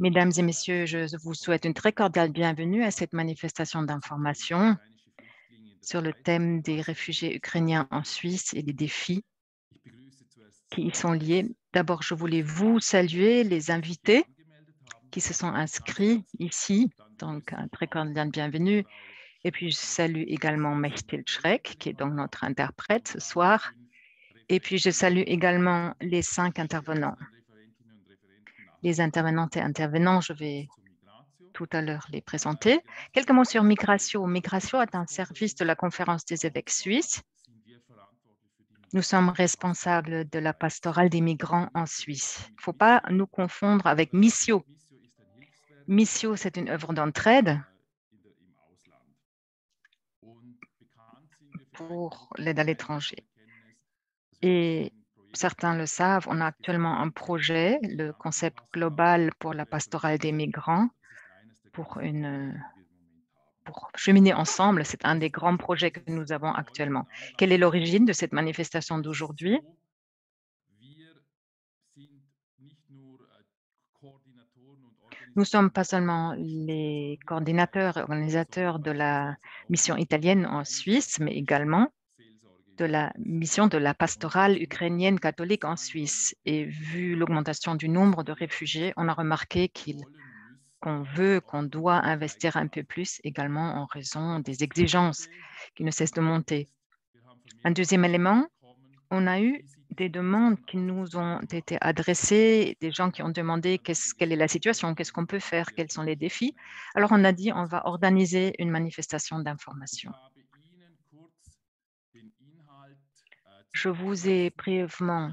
Mesdames et messieurs, je vous souhaite une très cordiale bienvenue à cette manifestation d'information sur le thème des réfugiés ukrainiens en Suisse et les défis qui y sont liés. D'abord, je voulais vous saluer, les invités qui se sont inscrits ici, donc un très cordial bienvenue. Et puis, je salue également Mechtil Schreck, qui est donc notre interprète ce soir. Et puis, je salue également les 5 intervenants. Les intervenantes et intervenants, je vais tout à l'heure les présenter. Quelques mots sur Migratio. Migratio est un service de la Conférence des évêques suisses. Nous sommes responsables de la pastorale des migrants en Suisse. Il ne faut pas nous confondre avec Missio. Missio, c'est une œuvre d'entraide pour l'aide à l'étranger. Et certains le savent, on a actuellement un projet, le concept global pour la pastorale des migrants, pour cheminer ensemble. C'est un des grands projets que nous avons actuellement. Quelle est l'origine de cette manifestation d'aujourd'hui? Nous ne sommes pas seulement les coordinateurs et organisateurs de la mission italienne en Suisse, mais également de la mission de la pastorale ukrainienne catholique en Suisse. Et vu l'augmentation du nombre de réfugiés, on a remarqué qu'on doit investir un peu plus également en raison des exigences qui ne cessent de monter. Un deuxième élément, on a eu des demandes qui nous ont été adressées, des gens qui ont demandé quelle est la situation, qu'est-ce qu'on peut faire, quels sont les défis. Alors on a dit on va organiser une manifestation d'information. Je vous ai brièvement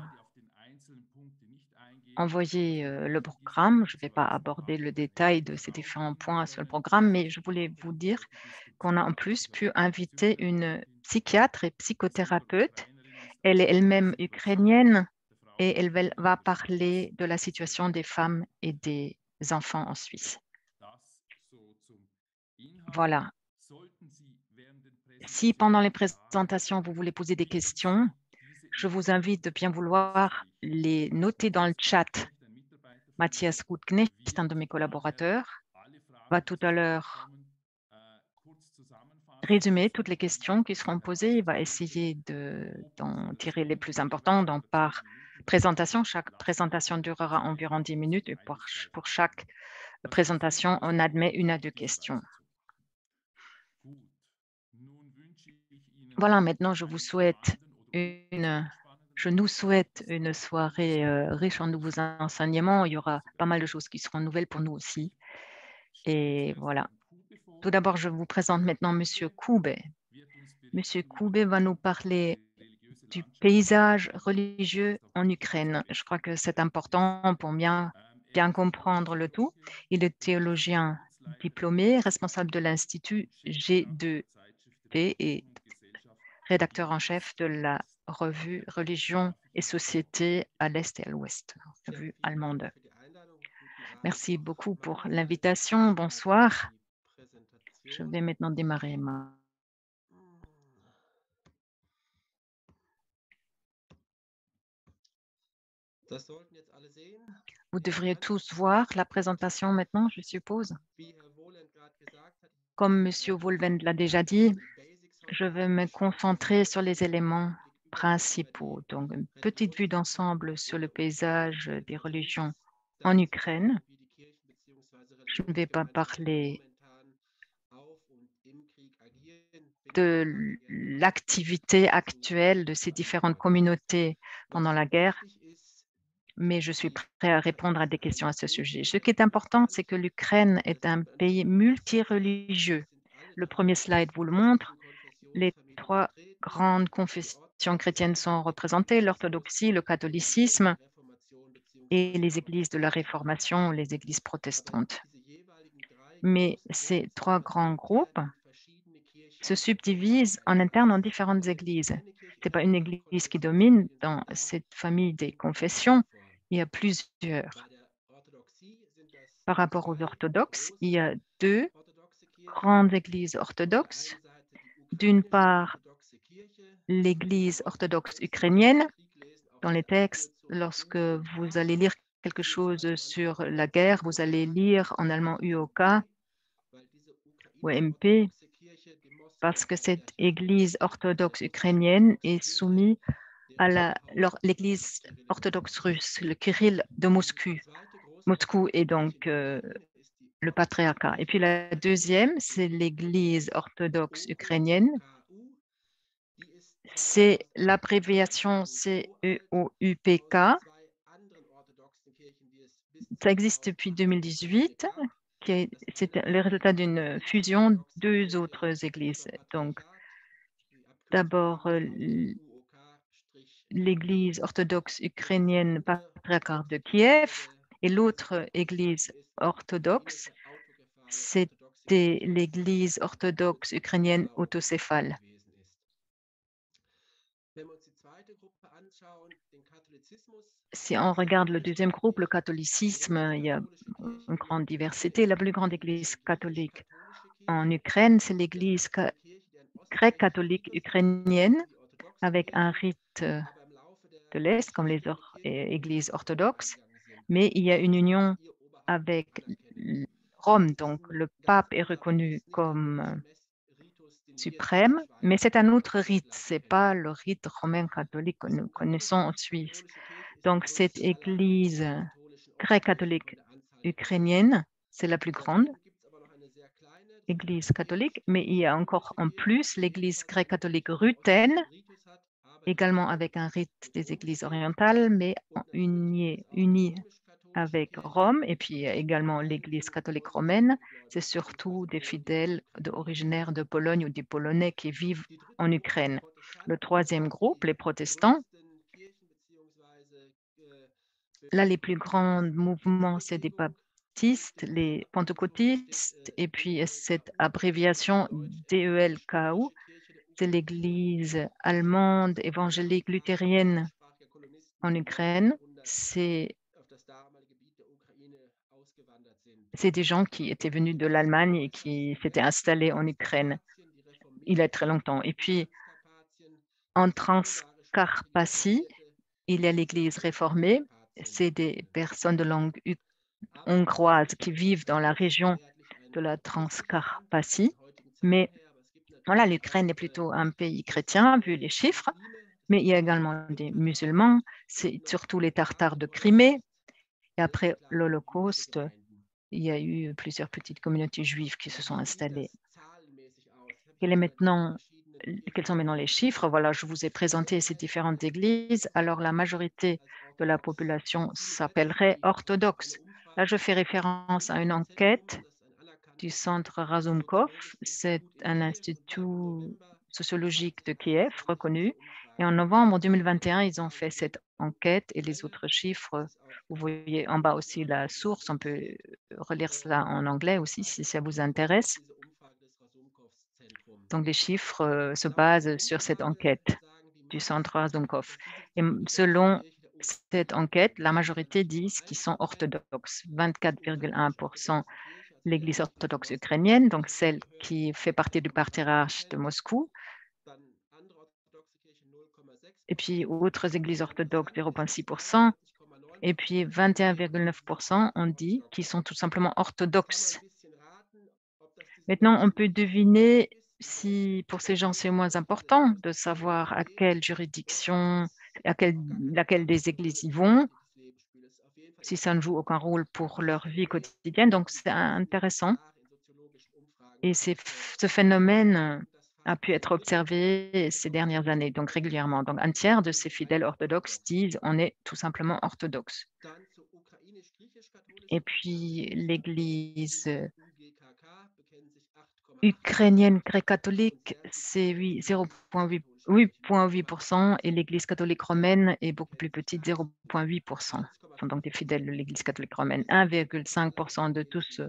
envoyé le programme. Je ne vais pas aborder le détail de ces différents points sur le programme, mais je voulais vous dire qu'on a en plus pu inviter une psychiatre et psychothérapeute. Elle est elle-même ukrainienne et elle va parler de la situation des femmes et des enfants en Suisse. Voilà. Si pendant les présentations, vous voulez poser des questions, je vous invite de bien vouloir les noter dans le chat. Matthias Gutknecht, un de mes collaborateurs, va tout à l'heure résumer toutes les questions qui seront posées. Il va essayer d'en tirer les plus importants par présentation. Chaque présentation durera environ 10 minutes et pour chaque présentation, on admet 1 à 2 questions. Voilà, maintenant, je nous souhaite une soirée riche en nouveaux enseignements. Il y aura pas mal de choses qui seront nouvelles pour nous aussi. Et voilà. Tout d'abord, je vous présente maintenant Monsieur Koube. Monsieur Koube va nous parler du paysage religieux en Ukraine. Je crois que c'est important pour bien comprendre le tout. Il est théologien diplômé, responsable de l'Institut G2P et rédacteur en chef de la revue Religion et Société à l'Est et à l'Ouest, revue allemande. Merci beaucoup pour l'invitation. Bonsoir. Je vais maintenant démarrer Vous devriez tous voir la présentation maintenant, je suppose. Comme M. Wohlwend l'a déjà dit, je vais me concentrer sur les éléments principaux. Donc, une petite vue d'ensemble sur le paysage des religions en Ukraine. Je ne vais pas parler de l'activité actuelle de ces différentes communautés pendant la guerre, mais je suis prêt à répondre à des questions à ce sujet. Ce qui est important, c'est que l'Ukraine est un pays multireligieux. Le premier slide vous le montre. Les 3 grandes confessions chrétiennes sont représentées, l'orthodoxie, le catholicisme et les églises de la Réformation, les églises protestantes. Mais ces 3 grands groupes se subdivisent en interne en différentes églises. Ce n'est pas une église qui domine dans cette famille des confessions, il y a plusieurs. Par rapport aux orthodoxes, il y a 2 grandes églises orthodoxes. D'une part, l'Église orthodoxe ukrainienne. Dans les textes, lorsque vous allez lire quelque chose sur la guerre, vous allez lire en allemand UOK ou MP, parce que cette Église orthodoxe ukrainienne est soumise à l'Église orthodoxe russe, le Kirill de Moscou. Moscou est donc le patriarcat. Et puis la deuxième, c'est l'Église orthodoxe ukrainienne. C'est l'abréviation CEOUPK. Ça existe depuis 2018. C'est le résultat d'une fusion de deux autres églises. Donc, d'abord, l'Église orthodoxe ukrainienne patriarcat de Kiev et l'autre Église orthodoxe, c'était l'Église orthodoxe ukrainienne autocéphale. Si on regarde le deuxième groupe, le catholicisme, il y a une grande diversité. La plus grande Église catholique en Ukraine, c'est l'Église grecque catholique ukrainienne avec un rite de l'Est, comme les églises orthodoxes, mais il y a une union avec Rome, donc le pape est reconnu comme suprême, mais c'est un autre rite, ce n'est pas le rite romain catholique que nous connaissons en Suisse. Donc cette église grecque catholique ukrainienne, c'est la plus grande église catholique, mais il y a encore en plus l'église grecque catholique ruthène, également avec un rite des églises orientales, mais unie avec Rome, et puis également l'Église catholique romaine. C'est surtout des fidèles originaires de Pologne ou des Polonais qui vivent en Ukraine. Le troisième groupe, les protestants, là, les plus grands mouvements, c'est des baptistes, les pentecôtistes, et puis cette abréviation DELKU, c'est l'Église allemande évangélique luthérienne en Ukraine. C'est des gens qui étaient venus de l'Allemagne et qui s'étaient installés en Ukraine il y a très longtemps. Et puis, en Transcarpathie, il y a l'Église réformée. C'est des personnes de langue hongroise qui vivent dans la région de la Transcarpathie. Mais voilà, l'Ukraine est plutôt un pays chrétien, vu les chiffres, mais il y a également des musulmans, c'est surtout les Tartares de Crimée. Et après l'Holocauste, il y a eu plusieurs petites communautés juives qui se sont installées. Quels sont maintenant les chiffres? Voilà, je vous ai présenté ces différentes églises. Alors, la majorité de la population s'appellerait orthodoxe. Là, je fais référence à une enquête du centre Razumkov. C'est un institut sociologique de Kiev reconnu. Et en novembre 2021, ils ont fait cette enquête et les autres chiffres. Vous voyez en bas aussi la source. On peut relire cela en anglais aussi si ça vous intéresse. Donc, les chiffres se basent sur cette enquête du centre Razumkov. Et selon cette enquête, la majorité disent qu'ils sont orthodoxes. 24,1% l'Église orthodoxe ukrainienne, donc celle qui fait partie du patriarche de Moscou. Et puis, autres églises orthodoxes, 0,6%. Et puis, 21,9% ont dit qu'ils sont tout simplement orthodoxes. Maintenant, on peut deviner si pour ces gens, c'est moins important de savoir à quelle juridiction, laquelle des églises ils vont, si ça ne joue aucun rôle pour leur vie quotidienne. Donc, c'est intéressant. Et ce phénomène a pu être observé ces dernières années, donc régulièrement. Donc, un tiers de ces fidèles orthodoxes disent on est tout simplement orthodoxe. Et puis, l'Église ukrainienne grecque-catholique, c'est 0,8% et l'Église catholique romaine est beaucoup plus petite, 0,8%. Ce sont donc des fidèles de l'Église catholique romaine. 1,5% de tous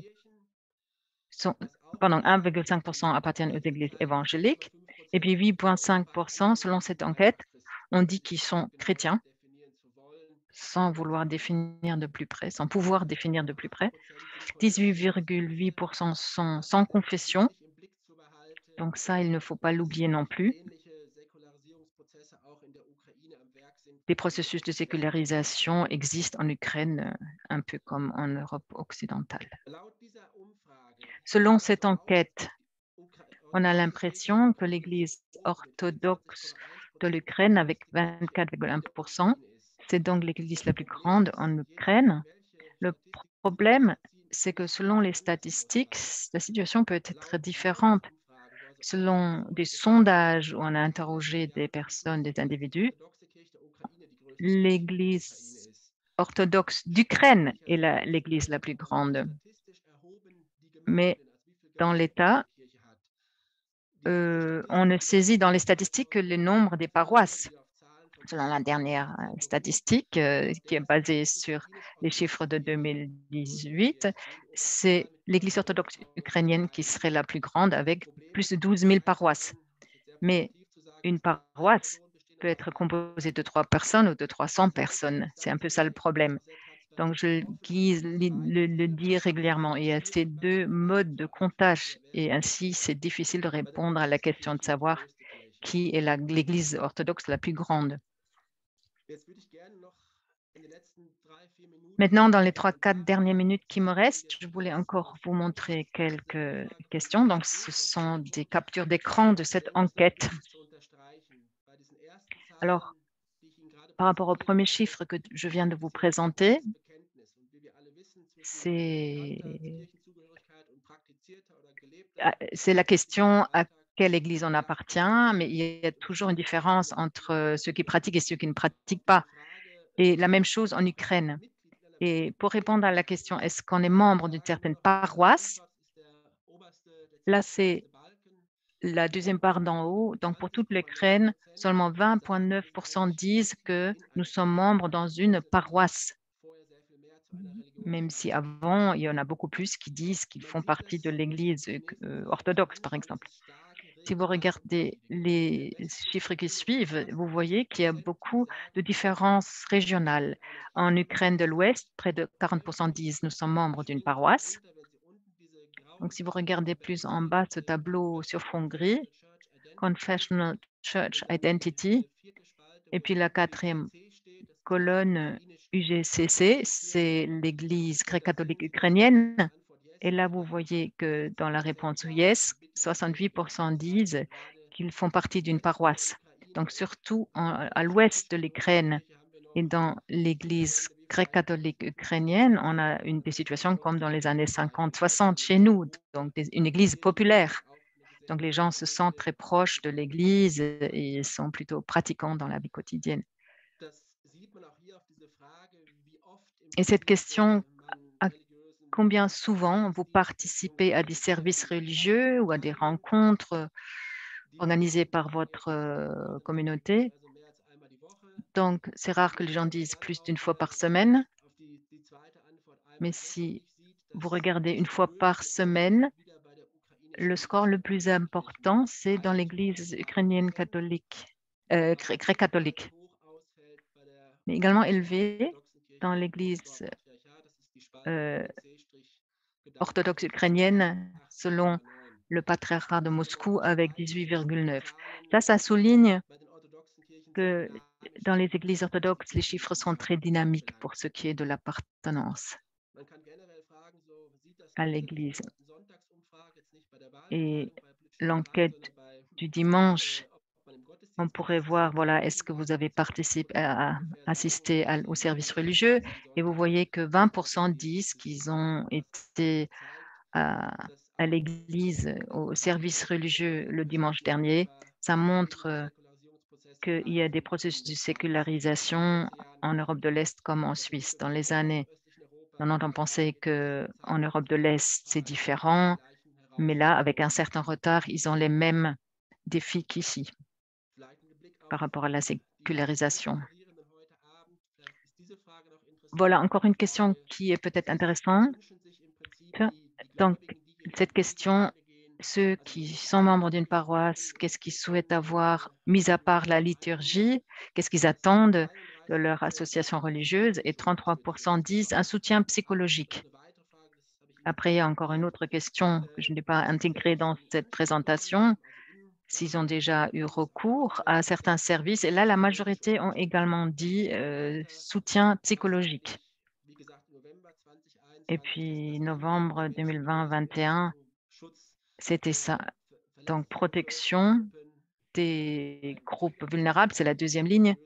sont, 1,5% appartiennent aux églises évangéliques et puis 8,5% selon cette enquête, on dit qu'ils sont chrétiens sans vouloir définir de plus près, sans pouvoir définir de plus près. 18,8% sont sans confession. Donc ça, il ne faut pas l'oublier non plus. des processus de sécularisation existent en Ukraine, un peu comme en Europe occidentale. Selon cette enquête, on a l'impression que l'Église orthodoxe de l'Ukraine, avec 24,1%, c'est donc l'Église la plus grande en Ukraine. Le problème, c'est que selon les statistiques, la situation peut être différente. Selon des sondages où on a interrogé des personnes, des individus, l'Église orthodoxe d'Ukraine est l'Église la plus grande. Mais dans l'État, on ne saisit dans les statistiques que le nombre des paroisses. Selon la dernière statistique, qui est basée sur les chiffres de 2018, c'est l'Église orthodoxe ukrainienne qui serait la plus grande avec plus de 12 000 paroisses. Mais une paroisse peut être composée de 3 personnes ou de 300 personnes. C'est un peu ça le problème. Donc, je le dis régulièrement. Il y a ces deux modes de comptage et ainsi, c'est difficile de répondre à la question de savoir qui est l'Église orthodoxe la plus grande. Maintenant, dans les 3-4 dernières minutes qui me restent, je voulais encore vous montrer quelques questions. Donc, ce sont des captures d'écran de cette enquête. Alors, par rapport au premier chiffre que je viens de vous présenter, c'est la question à quelle église on appartient, mais il y a toujours une différence entre ceux qui pratiquent et ceux qui ne pratiquent pas. Et la même chose en Ukraine. Et pour répondre à la question, est-ce qu'on est membre d'une certaine paroisse? Là, c'est la deuxième barre d'en haut. Donc, pour toute l'Ukraine, seulement 20,9% disent que nous sommes membres dans une paroisse. Même si avant, il y en a beaucoup plus qui disent qu'ils font partie de l'Église orthodoxe, par exemple. Si vous regardez les chiffres qui suivent, vous voyez qu'il y a beaucoup de différences régionales. En Ukraine de l'Ouest, près de 40% disent nous sommes membres d'une paroisse. Donc, si vous regardez plus en bas ce tableau sur fond gris, Confessional Church Identity, et puis la quatrième colonne UGCC, c'est l'Église gréco-catholique ukrainienne. Et là, vous voyez que dans la réponse yes, 68% disent qu'ils font partie d'une paroisse. Donc, surtout à l'ouest de l'Ukraine et dans l'Église gréco-catholique ukrainienne, on a des situations comme dans les années 50-60 chez nous, donc une église populaire. Donc, les gens se sentent très proches de l'Église et sont plutôt pratiquants dans la vie quotidienne. Et cette question, à combien souvent vous participez à des services religieux ou à des rencontres organisées par votre communauté? Donc, c'est rare que les gens disent plus d'une fois par semaine, mais si vous regardez une fois par semaine, le score le plus important, c'est dans l'Église ukrainienne catholique, gréco-catholique, mais également élevé dans l'Église orthodoxe ukrainienne, selon le patriarcat de Moscou, avec 18,9. Ça souligne que dans les églises orthodoxes, les chiffres sont très dynamiques pour ce qui est de l'appartenance à l'Église. Et l'enquête du dimanche, on pourrait voir, voilà, est-ce que vous avez participé assisté au service religieux? Et vous voyez que 20% disent qu'ils ont été à l'église, au service religieux le dimanche dernier. Ça montre qu'il y a des processus de sécularisation en Europe de l'Est comme en Suisse. Dans les années 90, on pensait qu'en Europe de l'Est, c'est différent, mais là, avec un certain retard, ils ont les mêmes défis qu'ici par rapport à la sécularisation. Voilà encore une question qui est peut-être intéressante. Donc, cette question, ceux qui sont membres d'une paroisse, qu'est-ce qu'ils souhaitent avoir, mis à part la liturgie, qu'est-ce qu'ils attendent de leur association religieuse? Et 33% disent un soutien psychologique. Après, il y a encore une autre question que je n'ai pas intégrée dans cette présentation, s'ils ont déjà eu recours à certains services. Et là, la majorité ont également dit soutien psychologique. Et puis, novembre 2020-21, c'était ça. Donc, protection des groupes vulnérables, c'est la deuxième ligne.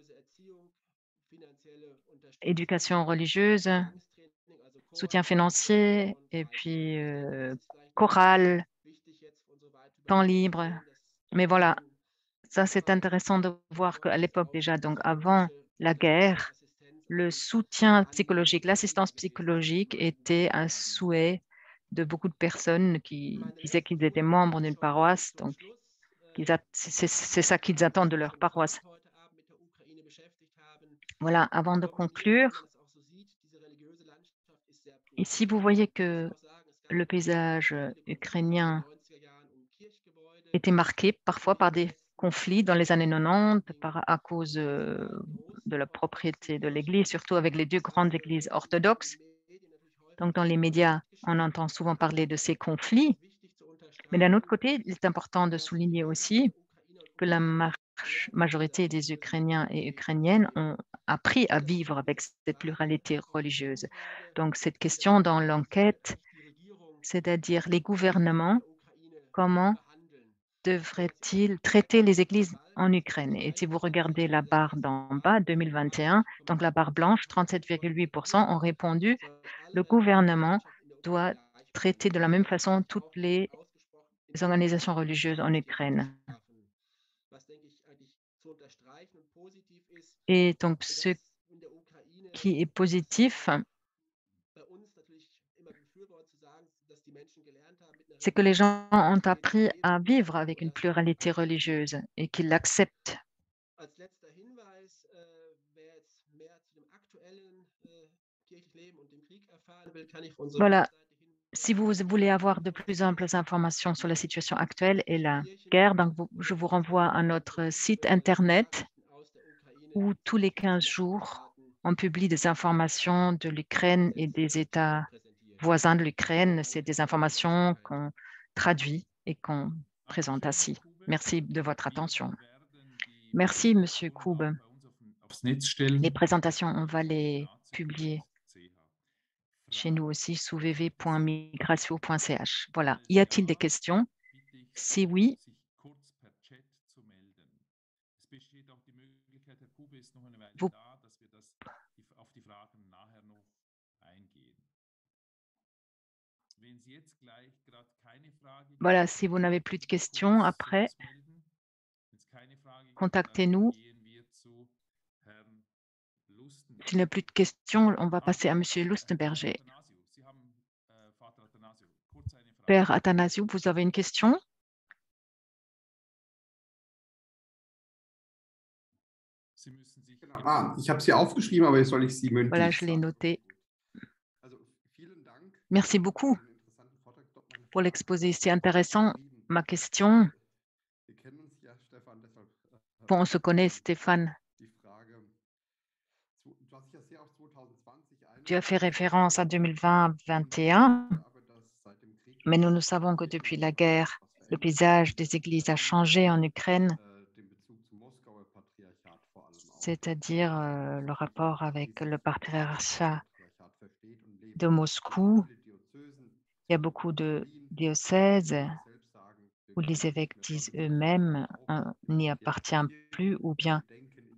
Éducation religieuse, soutien financier, et puis chorale, temps libre. Mais voilà, ça c'est intéressant de voir qu'à l'époque déjà, donc avant la guerre, le soutien psychologique, l'assistance psychologique était un souhait de beaucoup de personnes qui disaient qu'ils étaient membres d'une paroisse, donc c'est ça qu'ils attendent de leur paroisse. Voilà, avant de conclure, ici vous voyez que le paysage ukrainien était marqué parfois par des conflits dans les années 90 à cause de la propriété de l'Église, surtout avec les deux grandes églises orthodoxes. Donc, dans les médias, on entend souvent parler de ces conflits. Mais d'un autre côté, il est important de souligner aussi que la majorité des Ukrainiens et Ukrainiennes ont appris à vivre avec cette pluralité religieuse. Donc, cette question dans l'enquête, c'est-à-dire les gouvernements, comment devrait-il traiter les églises en Ukraine? Et si vous regardez la barre d'en bas, 2021, donc la barre blanche, 37,8% ont répondu, le gouvernement doit traiter de la même façon toutes les organisations religieuses en Ukraine. Et donc, ce qui est positif, c'est que les gens ont appris à vivre avec une pluralité religieuse et qu'ils l'acceptent. Voilà, si vous voulez avoir de plus amples informations sur la situation actuelle et la guerre, donc je vous renvoie à notre site Internet où tous les 15 jours, on publie des informations de l'Ukraine et des États voisins de l'Ukraine. C'est des informations qu'on traduit et qu'on présente ainsi. Merci de votre attention. Merci, Monsieur Koub. Les présentations, on va les publier chez nous aussi sous www.migratio.ch. Voilà. Y a-t-il des questions? Si oui, vous, voilà, si vous n'avez plus de questions après, contactez-nous. S'il n'y a plus de questions, on va passer à Monsieur Lustenberger. Père Athanasiou, vous avez une question? Ich habe sie aufgeschrieben, aber jetzt soll ich sie Voilà, mündlich je l'ai sagen. noté. Merci beaucoup pour l'exposé. C'est intéressant. Ma question, bon, on se connaît, Stéphane. Tu as fait référence à 2020-21, mais nous savons que depuis la guerre, le paysage des églises a changé en Ukraine, c'est-à-dire le rapport avec le patriarcat de Moscou. Il y a beaucoup de diocèses où les évêques disent eux-mêmes on n'y appartient plus ou bien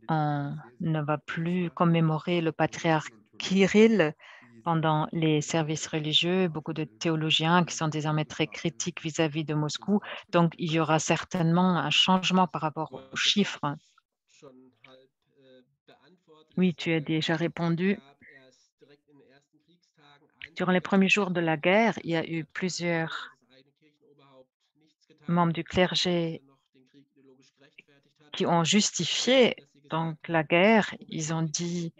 on ne va plus commémorer le patriarche Kirill pendant les services religieux, beaucoup de théologiens qui sont désormais très critiques vis-à-vis de Moscou. Donc, il y aura certainement un changement par rapport aux chiffres. Oui, tu as déjà répondu. Durant les premiers jours de la guerre, il y a eu plusieurs membres du clergé qui ont justifié donc la guerre. Ils ont dit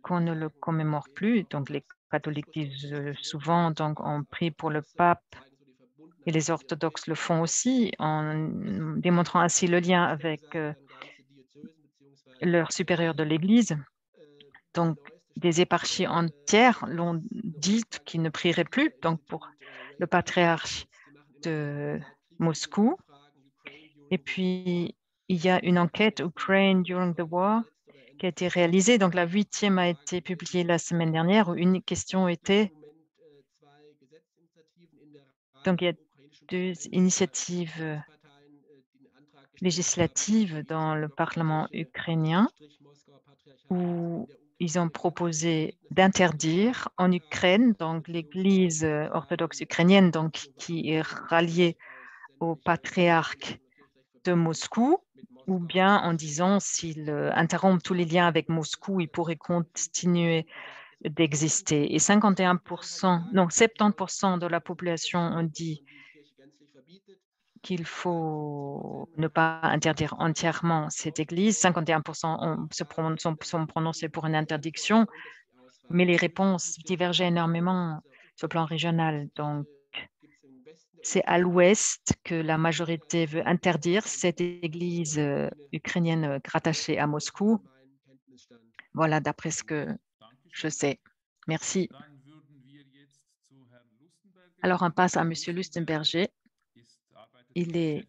qu'on ne le commémore plus. Donc, les catholiques disent souvent, donc, on prie pour le pape et les orthodoxes le font aussi en démontrant ainsi le lien avec leur supérieur de l'Église. Donc, des éparchies entières l'ont dit qu'ils ne prieraient plus donc pour le patriarche de Moscou. Et puis, il y a une enquête Ukraine during the war qui a été réalisée. Donc, la 8e a été publiée la semaine dernière où une question était, donc il y a 2 initiatives législatives dans le Parlement ukrainien où ils ont proposé d'interdire en Ukraine, donc l'Église orthodoxe ukrainienne, donc qui est ralliée au patriarche de Moscou, ou bien en disant s'il interrompt tous les liens avec Moscou, il pourrait continuer d'exister. Et 51%, non, 70% de la population ont dit qu'il faut ne pas interdire entièrement cette église. 51% sont prononcés pour une interdiction, mais les réponses divergeaient énormément sur le plan régional. Donc, c'est à l'ouest que la majorité veut interdire cette église ukrainienne rattachée à Moscou. Voilà, d'après ce que je sais. Merci. Alors, on passe à M. Lustenberger. Il est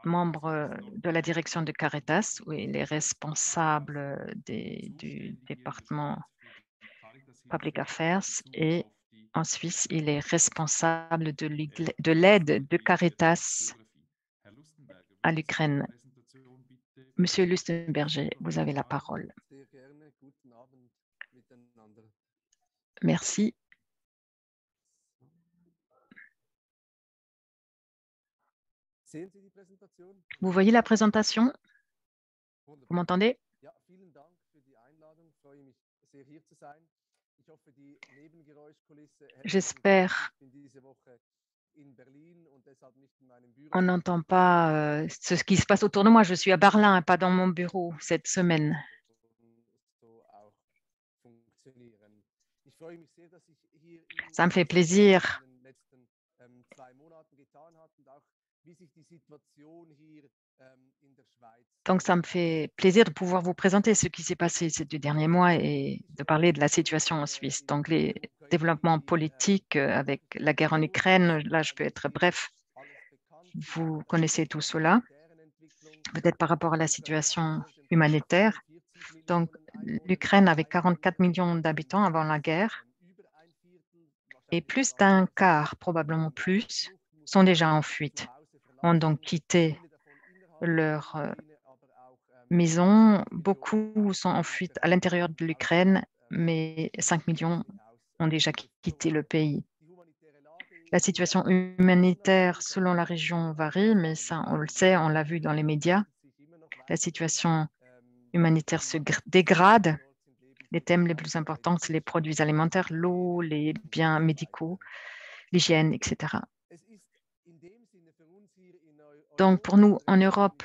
membre de la direction de Caritas, où il est responsable du département Public Affairs et en Suisse, il est responsable de l'aide de Caritas à l'Ukraine. Monsieur Lustenberger, vous avez la parole. Merci. Vous voyez la présentation? Vous m'entendez? J'espère on n'entend pas ce qui se passe autour de moi. Je suis à Berlin, pas dans mon bureau cette semaine. Ça me fait plaisir. Donc, ça me fait plaisir de pouvoir vous présenter ce qui s'est passé ces 2 derniers mois et de parler de la situation en Suisse. Donc, les développements politiques avec la guerre en Ukraine, là, je peux être bref. Vous connaissez tout cela, peut-être par rapport à la situation humanitaire. Donc, l'Ukraine avait 44 millions d'habitants avant la guerre et plus d'un quart, probablement plus, sont déjà en fuite, ont donc quitté leur maison. Beaucoup sont en fuite à l'intérieur de l'Ukraine, mais 5 millions ont déjà quitté le pays. La situation humanitaire selon la région varie, mais ça, on le sait, on l'a vu dans les médias. La situation humanitaire se dégrade. Les thèmes les plus importants, c'est les produits alimentaires, l'eau, les biens médicaux, l'hygiène, etc. Donc, pour nous, en Europe,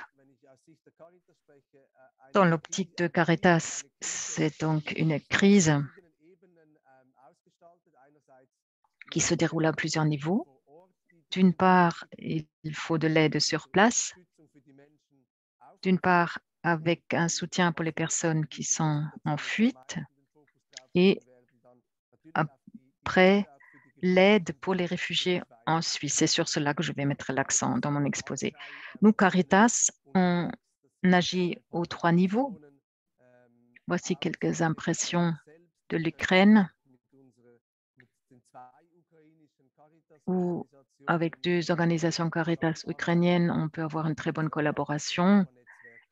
dans l'optique de Caritas, c'est donc une crise qui se déroule à plusieurs niveaux. D'une part, il faut de l'aide sur place. D'une part, avec un soutien pour les personnes qui sont en fuite et après, l'aide pour les réfugiés en Suisse. C'est sur cela que je vais mettre l'accent dans mon exposé. Nous, Caritas, on agit aux 3 niveaux. Voici quelques impressions de l'Ukraine, où avec 2 organisations Caritas ukrainiennes, on peut avoir une très bonne collaboration,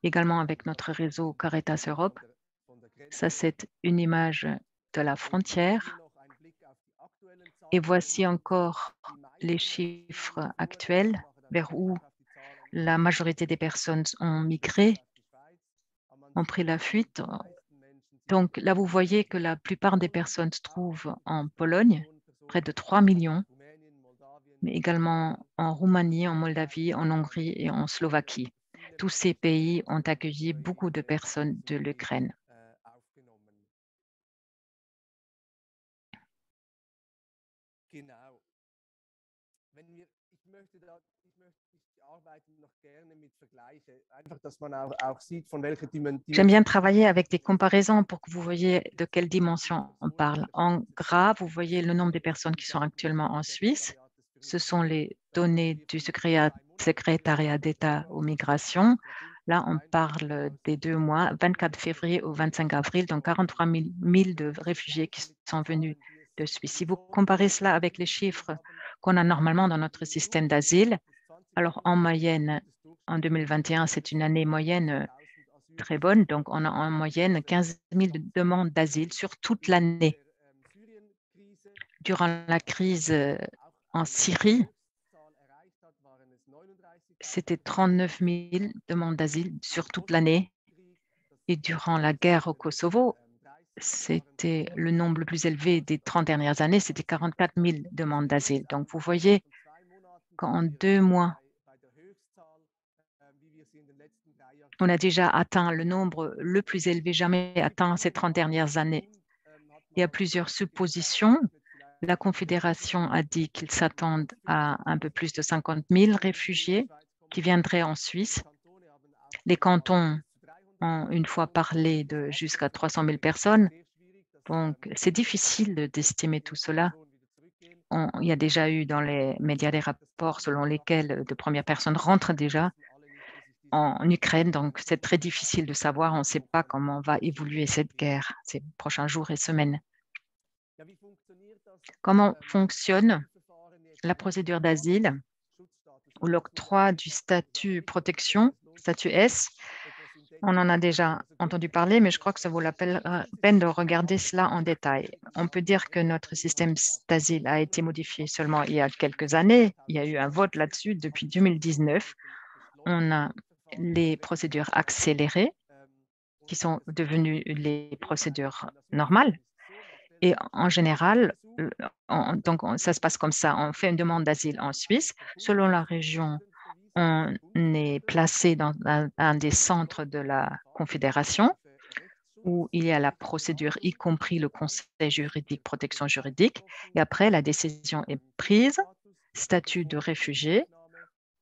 également avec notre réseau Caritas Europe. Ça, c'est une image de la frontière. Et voici encore les chiffres actuels vers où la majorité des personnes ont migré, ont pris la fuite. Donc là, vous voyez que la plupart des personnes se trouvent en Pologne, près de 3 millions, mais également en Roumanie, en Moldavie, en Hongrie et en Slovaquie. Tous ces pays ont accueilli beaucoup de personnes de l'Ukraine. J'aime bien travailler avec des comparaisons pour que vous voyez de quelle dimension on parle. En gras, vous voyez le nombre de personnes qui sont actuellement en Suisse. Ce sont les données du secrétariat d'État aux migrations. Là, on parle des 2 mois, 24 février au 25 avril, donc 43 000 de réfugiés qui sont venus de Suisse. Si vous comparez cela avec les chiffres qu'on a normalement dans notre système d'asile, alors en moyenne, en 2021, c'est une année moyenne très bonne, donc on a en moyenne 15 000 demandes d'asile sur toute l'année. Durant la crise en Syrie, c'était 39 000 demandes d'asile sur toute l'année. Et durant la guerre au Kosovo, c'était le nombre le plus élevé des 30 dernières années, c'était 44 000 demandes d'asile. Donc, vous voyez qu'en 2 mois, on a déjà atteint le nombre le plus élevé jamais atteint ces 30 dernières années. Il y a plusieurs suppositions. La Confédération a dit qu'ils s'attendent à un peu plus de 50 000 réfugiés qui viendraient en Suisse. Les cantons ont une fois parlé de jusqu'à 300 000 personnes. Donc, c'est difficile d'estimer tout cela. Il y a déjà eu dans les médias des rapports selon lesquels de premières personnes rentrent déjà en Ukraine. Donc, c'est très difficile de savoir. On ne sait pas comment va évoluer cette guerre ces prochains jours et semaines. Comment fonctionne la procédure d'asile ou l'octroi du statut protection, statut S? On en a déjà entendu parler, mais je crois que ça vaut la peine de regarder cela en détail. On peut dire que notre système d'asile a été modifié seulement il y a quelques années. Il y a eu un vote là-dessus depuis 2019. On a les procédures accélérées qui sont devenues les procédures normales. Et en général, ça se passe comme ça. On fait une demande d'asile en Suisse. Selon la région, on est placé dans un des centres de la Confédération où il y a la procédure, y compris le conseil juridique, protection juridique. Et après, la décision est prise, statut de réfugié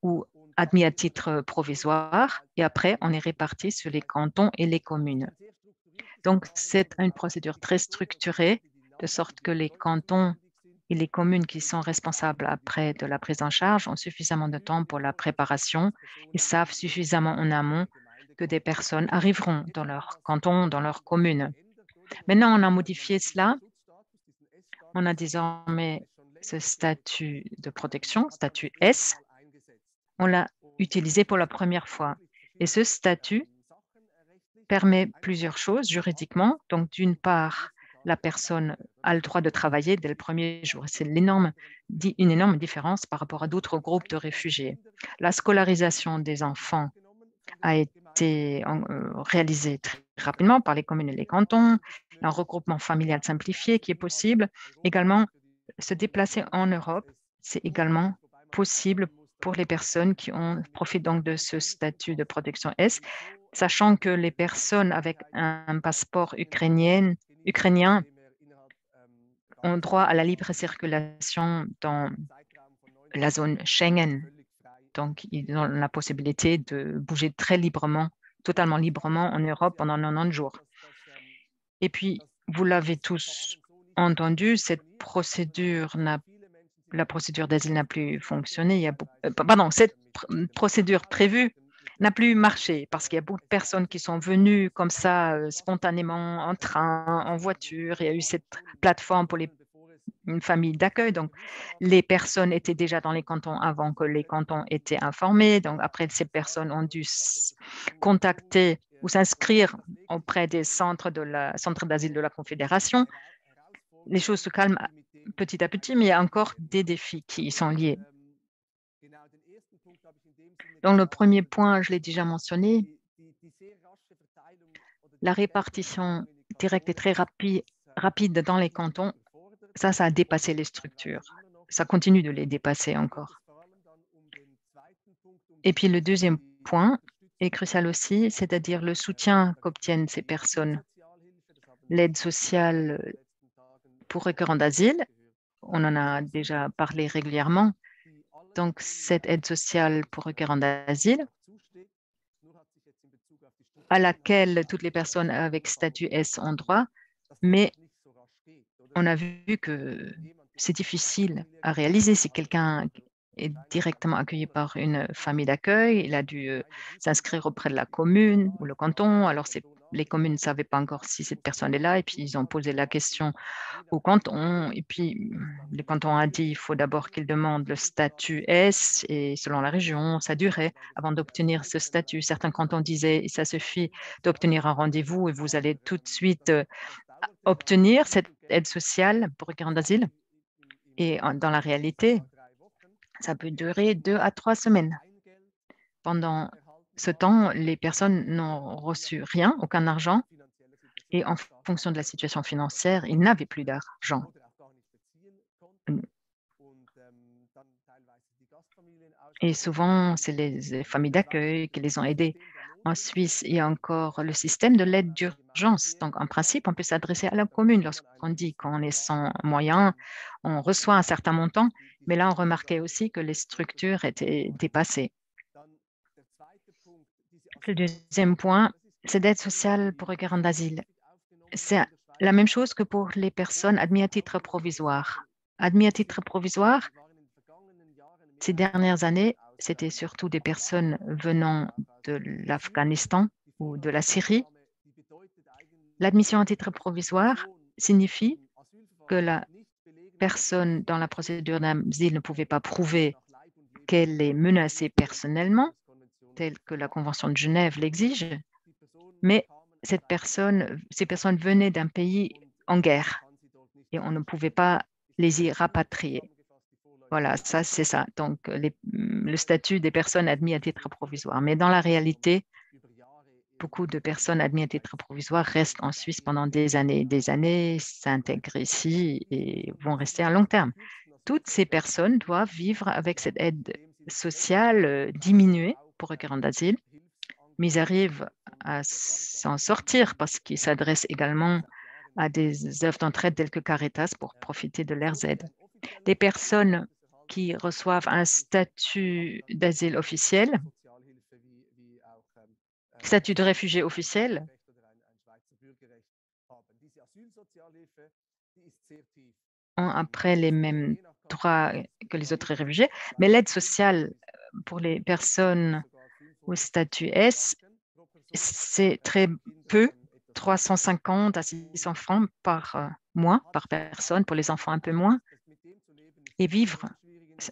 ou admis à titre provisoire. Et après, on est réparti sur les cantons et les communes. Donc, c'est une procédure très structurée, de sorte que les cantons et les communes qui sont responsables après de la prise en charge ont suffisamment de temps pour la préparation et savent suffisamment en amont que des personnes arriveront dans leur canton, dans leur commune. Maintenant, on a modifié cela. On a désormais ce statut de protection, statut S. On l'a utilisé pour la première fois. Et ce statut permet plusieurs choses juridiquement. Donc, d'une part, la personne a le droit de travailler dès le premier jour. C'est une énorme différence par rapport à d'autres groupes de réfugiés. La scolarisation des enfants a été réalisée très rapidement par les communes et les cantons, un regroupement familial simplifié qui est possible. Également, se déplacer en Europe, c'est également possible pour les personnes qui profitent donc de ce statut de protection S, sachant que les personnes avec un passeport ukrainien ont droit à la libre circulation dans la zone Schengen. Donc, ils ont la possibilité de bouger très librement, totalement librement en Europe pendant 90 jours. Et puis, vous l'avez tous entendu, la procédure d'asile n'a plus fonctionné. Cette procédure prévue n'a plus marché parce qu'il y a beaucoup de personnes qui sont venues comme ça spontanément en train, en voiture. Il y a eu cette plateforme pour une famille d'accueil. Donc, les personnes étaient déjà dans les cantons avant que les cantons étaient informés. Donc, après, ces personnes ont dû contacter ou s'inscrire auprès des centres d'asile de la Confédération. Les choses se calment petit à petit, mais il y a encore des défis qui y sont liés. Donc, le premier point, je l'ai déjà mentionné, la répartition directe et très rapide dans les cantons, ça a dépassé les structures. Ça continue de les dépasser encore. Et puis, le deuxième point est crucial aussi, c'est-à-dire le soutien qu'obtiennent ces personnes. L'aide sociale pour requérants d'asile, on en a déjà parlé régulièrement. Donc, cette aide sociale pour requérants d'asile, à laquelle toutes les personnes avec statut S ont droit, mais on a vu que c'est difficile à réaliser si quelqu'un est directement accueilli par une famille d'accueil. Il a dû s'inscrire auprès de la commune ou le canton. Alors, les communes ne savaient pas encore si cette personne est là et puis ils ont posé la question au canton. Et puis, le canton a dit il faut d'abord qu'il demande le statut S et selon la région, ça durait avant d'obtenir ce statut. Certains cantons disaient ça suffit d'obtenir un rendez-vous et vous allez tout de suite obtenir cette aide sociale pour requérant d'asile. Et dans la réalité, ça peut durer 2 à 3 semaines. Pendant ce temps, les personnes n'ont reçu rien, aucun argent, et en fonction de la situation financière, ils n'avaient plus d'argent. Et souvent, c'est les familles d'accueil qui les ont aidés. En Suisse, il y a encore le système de l'aide d'urgence. Donc, en principe, on peut s'adresser à la commune lorsqu'on dit qu'on est sans moyens, on reçoit un certain montant, mais là, on remarquait aussi que les structures étaient dépassées. Le deuxième point, c'est d'aide sociale pour requérants d'asile. C'est la même chose que pour les personnes admises à titre provisoire. Admis à titre provisoire, ces dernières années, c'était surtout des personnes venant de l'Afghanistan ou de la Syrie. L'admission à titre provisoire signifie que la personne dans la procédure d'asile ne pouvait pas prouver qu'elle est menacée personnellement, telle que la Convention de Genève l'exige, mais ces personnes venaient d'un pays en guerre et on ne pouvait pas les y rapatrier. Voilà, ça, c'est ça. Donc, le statut des personnes admises à titre provisoire. Mais dans la réalité, beaucoup de personnes admises à titre provisoire restent en Suisse pendant des années, s'intègrent ici et vont rester à long terme. Toutes ces personnes doivent vivre avec cette aide sociale diminuée pour requérants d'asile, mais ils arrivent à s'en sortir parce qu'ils s'adressent également à des œuvres d'entraide telles que Caritas pour profiter de leurs aides. Des personnes qui reçoivent un statut d'asile officiel, statut de réfugié officiel, ont après les mêmes droits que les autres réfugiés, mais l'aide sociale pour les personnes au statut S, c'est très peu, 350 à 600 francs par mois, par personne, pour les enfants un peu moins. Et vivre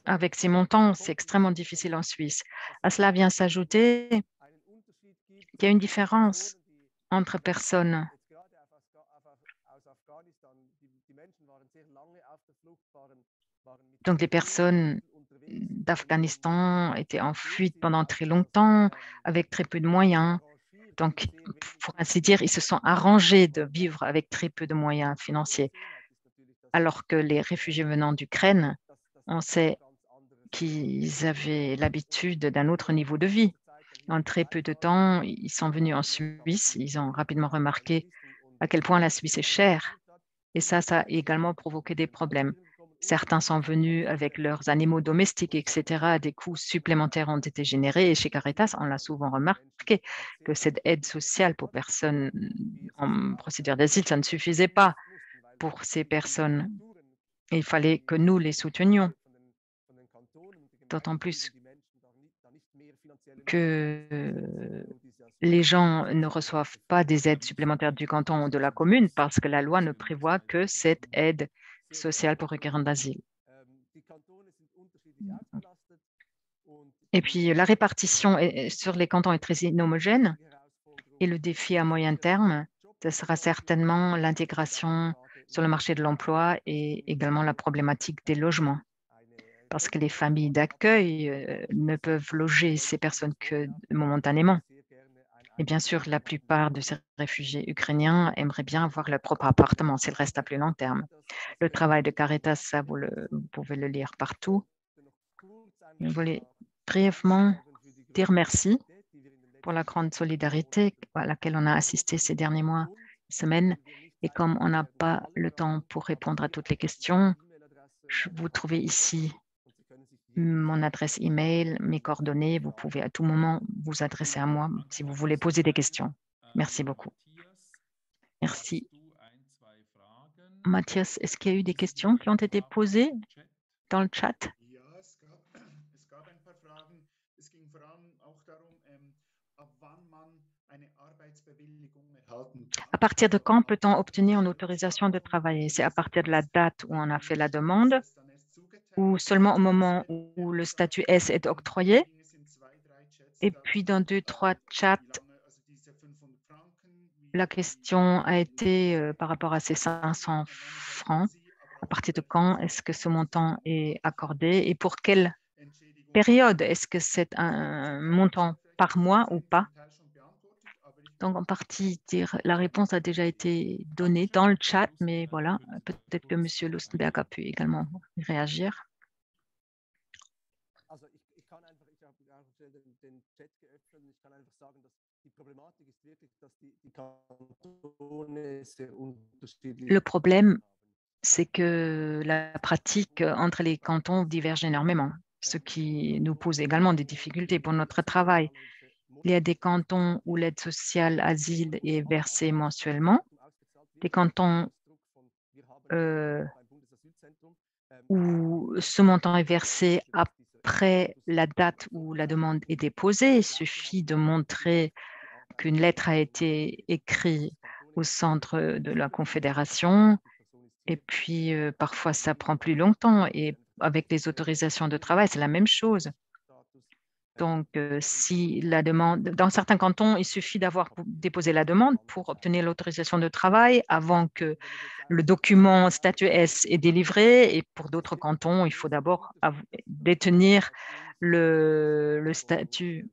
avec ces montants, c'est extrêmement difficile en Suisse. À cela vient s'ajouter qu'il y a une différence entre personnes. Donc, les personnes d'Afghanistan étaient en fuite pendant très longtemps, avec très peu de moyens. Donc, pour ainsi dire, ils se sont arrangés de vivre avec très peu de moyens financiers. Alors que les réfugiés venant d'Ukraine, on sait qu'ils avaient l'habitude d'un autre niveau de vie. En très peu de temps, ils sont venus en Suisse. Ils ont rapidement remarqué à quel point la Suisse est chère. Et ça a également provoqué des problèmes. Certains sont venus avec leurs animaux domestiques, etc. Des coûts supplémentaires ont été générés. Et chez Caritas, on l'a souvent remarqué que cette aide sociale pour personnes en procédure d'asile, ça ne suffisait pas pour ces personnes. Et il fallait que nous les soutenions, d'autant plus que les gens ne reçoivent pas des aides supplémentaires du canton ou de la commune parce que la loi ne prévoit que cette aide sociale pour requérants d'asile. Et puis, la répartition sur les cantons est très inhomogène et le défi à moyen terme, ce sera certainement l'intégration sur le marché de l'emploi et également la problématique des logements. Parce que les familles d'accueil ne peuvent loger ces personnes que momentanément. Et bien sûr, la plupart de ces réfugiés ukrainiens aimeraient bien avoir leur propre appartement, s'il reste à plus long terme. Le travail de Caritas, ça, vous pouvez le lire partout. Je voulais brièvement dire merci pour la grande solidarité à laquelle on a assisté ces derniers mois, semaines. Et comme on n'a pas le temps pour répondre à toutes les questions, vous trouvez ici mon adresse email, mes coordonnées. Vous pouvez à tout moment vous adresser à moi si vous voulez poser des questions. Merci beaucoup. Merci. Mathias, est-ce qu'il y a eu des questions qui ont été posées dans le chat? À partir de quand peut-on obtenir une autorisation de travailler? C'est à partir de la date où on a fait la demande ou seulement au moment où le statut S est octroyé? Et puis, dans 2-3 chats, la question a été par rapport à ces 500 francs. À partir de quand est-ce que ce montant est accordé et pour quelle période? Est-ce que c'est un montant par mois ou pas? Donc, en partie, la réponse a déjà été donnée dans le chat, mais voilà, peut-être que Monsieur Lustenberg a pu également réagir. Also ich kann einfach, ich habe auch schnell den Chat geöffnet und ich kann einfach sagen, dass die Problematik ist wirklich, dass die Kantone sehr unterschiedlich Le problème, c'est que la pratique entre les cantons diverge énormément, ce qui nous pose également des difficultés pour notre travail. Il y a des cantons où l'aide sociale asile est versée mensuellement, des cantons où ce montant est versé après la date où la demande est déposée. Il suffit de montrer qu'une lettre a été écrite au centre de la Confédération et puis parfois ça prend plus longtemps et avec les autorisations de travail, c'est la même chose. Donc, si la demande, dans certains cantons, il suffit d'avoir déposé la demande pour obtenir l'autorisation de travail avant que le document statut S est délivré. Et pour d'autres cantons, il faut d'abord détenir le statut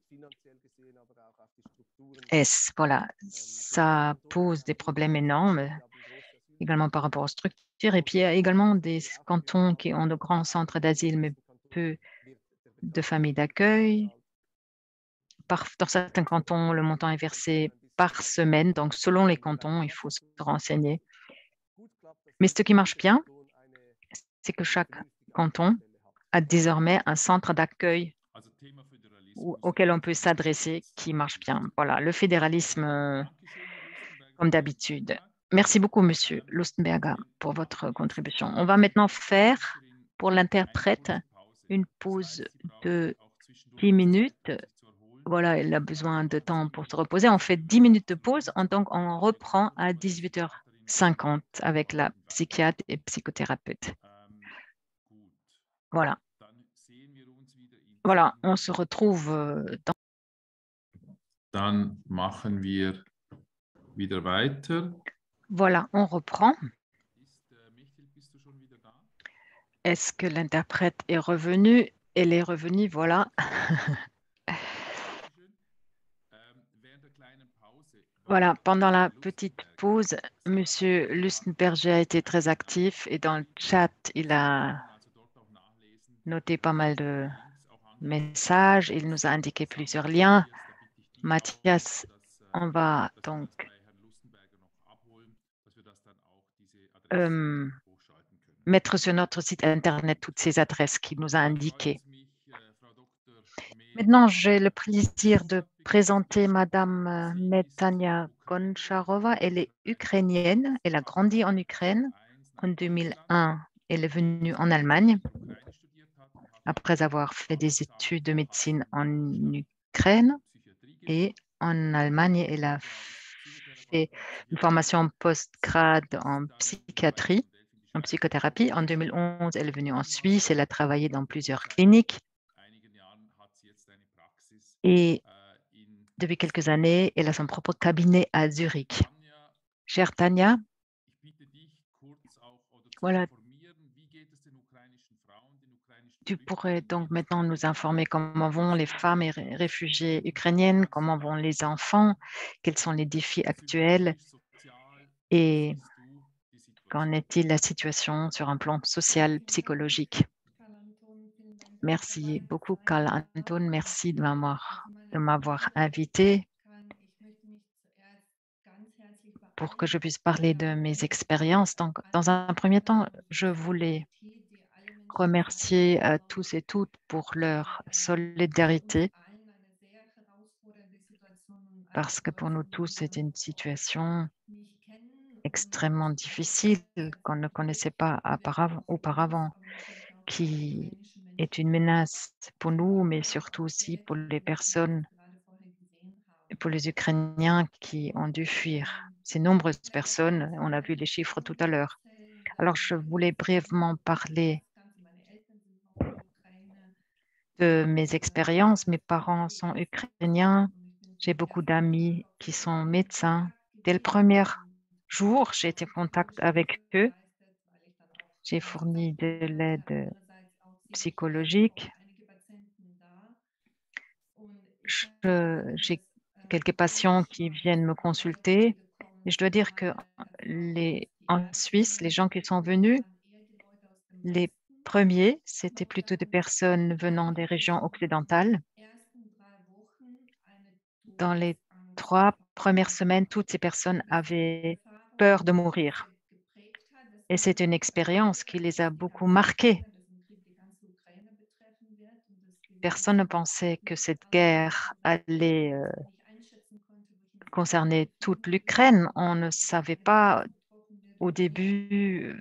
S. Voilà, ça pose des problèmes énormes, également par rapport aux structures. Et puis, il y a également des cantons qui ont de grands centres d'asile, mais peu de familles d'accueil. Dans certains cantons, le montant est versé par semaine. Donc, selon les cantons, il faut se renseigner. Mais ce qui marche bien, c'est que chaque canton a désormais un centre d'accueil auquel on peut s'adresser qui marche bien. Voilà, le fédéralisme, comme d'habitude. Merci beaucoup, Monsieur Lustenberger, pour votre contribution. On va maintenant faire, pour l'interprète, une pause de 10 minutes. Voilà, elle a besoin de temps pour se reposer. On fait 10 minutes de pause, donc on reprend à 18h50 avec la psychiatre et psychothérapeute. Voilà. Voilà, on se retrouve dans... Dann machen wir wieder weiter. Voilà, on reprend. Michael, bist du schon wieder da? Est-ce que l'interprète est revenu? Elle est revenue, voilà. Voilà, pendant la petite pause, Monsieur Lustenberger a été très actif et dans le chat, il a noté pas mal de messages. Il nous a indiqué plusieurs liens. Mathias, on va donc mettre sur notre site Internet toutes ces adresses qu'il nous a indiquées. Maintenant, j'ai le plaisir de présenter Madame Netanya Goncharova. Elle est ukrainienne. Elle a grandi en Ukraine. En 2001, elle est venue en Allemagne après avoir fait des études de médecine en Ukraine. Et en Allemagne, elle a fait une formation post-grade en psychiatrie, en psychothérapie. En 2011, elle est venue en Suisse. Elle a travaillé dans plusieurs cliniques. Et depuis quelques années, elle a son propre cabinet à Zurich. Chère Tania, voilà, tu pourrais donc maintenant nous informer comment vont les femmes et réfugiées ukrainiennes, comment vont les enfants, quels sont les défis actuels et qu'en est-il la situation sur un plan social, psychologique. Merci beaucoup, Karl Anton. Merci de m'avoir invité pour que je puisse parler de mes expériences. Donc, dans un premier temps, je voulais remercier tous et toutes pour leur solidarité parce que pour nous tous, c'est une situation extrêmement difficile qu'on ne connaissait pas auparavant, qui est une menace pour nous, mais surtout aussi pour les personnes pour les Ukrainiens qui ont dû fuir. Ces nombreuses personnes, on a vu les chiffres tout à l'heure. Alors, je voulais brièvement parler de mes expériences. Mes parents sont ukrainiens. J'ai beaucoup d'amis qui sont médecins. Dès le premier jour, j'ai été en contact avec eux. J'ai fourni de l'aide psychologique. J'ai quelques patients qui viennent me consulter. Et je dois dire que en Suisse, les gens qui sont venus, les premiers, c'était plutôt des personnes venant des régions occidentales. Dans les 3 premières semaines, toutes ces personnes avaient peur de mourir. Et c'est une expérience qui les a beaucoup marquées. Personne ne pensait que cette guerre allait concerner toute l'Ukraine. On ne savait pas au début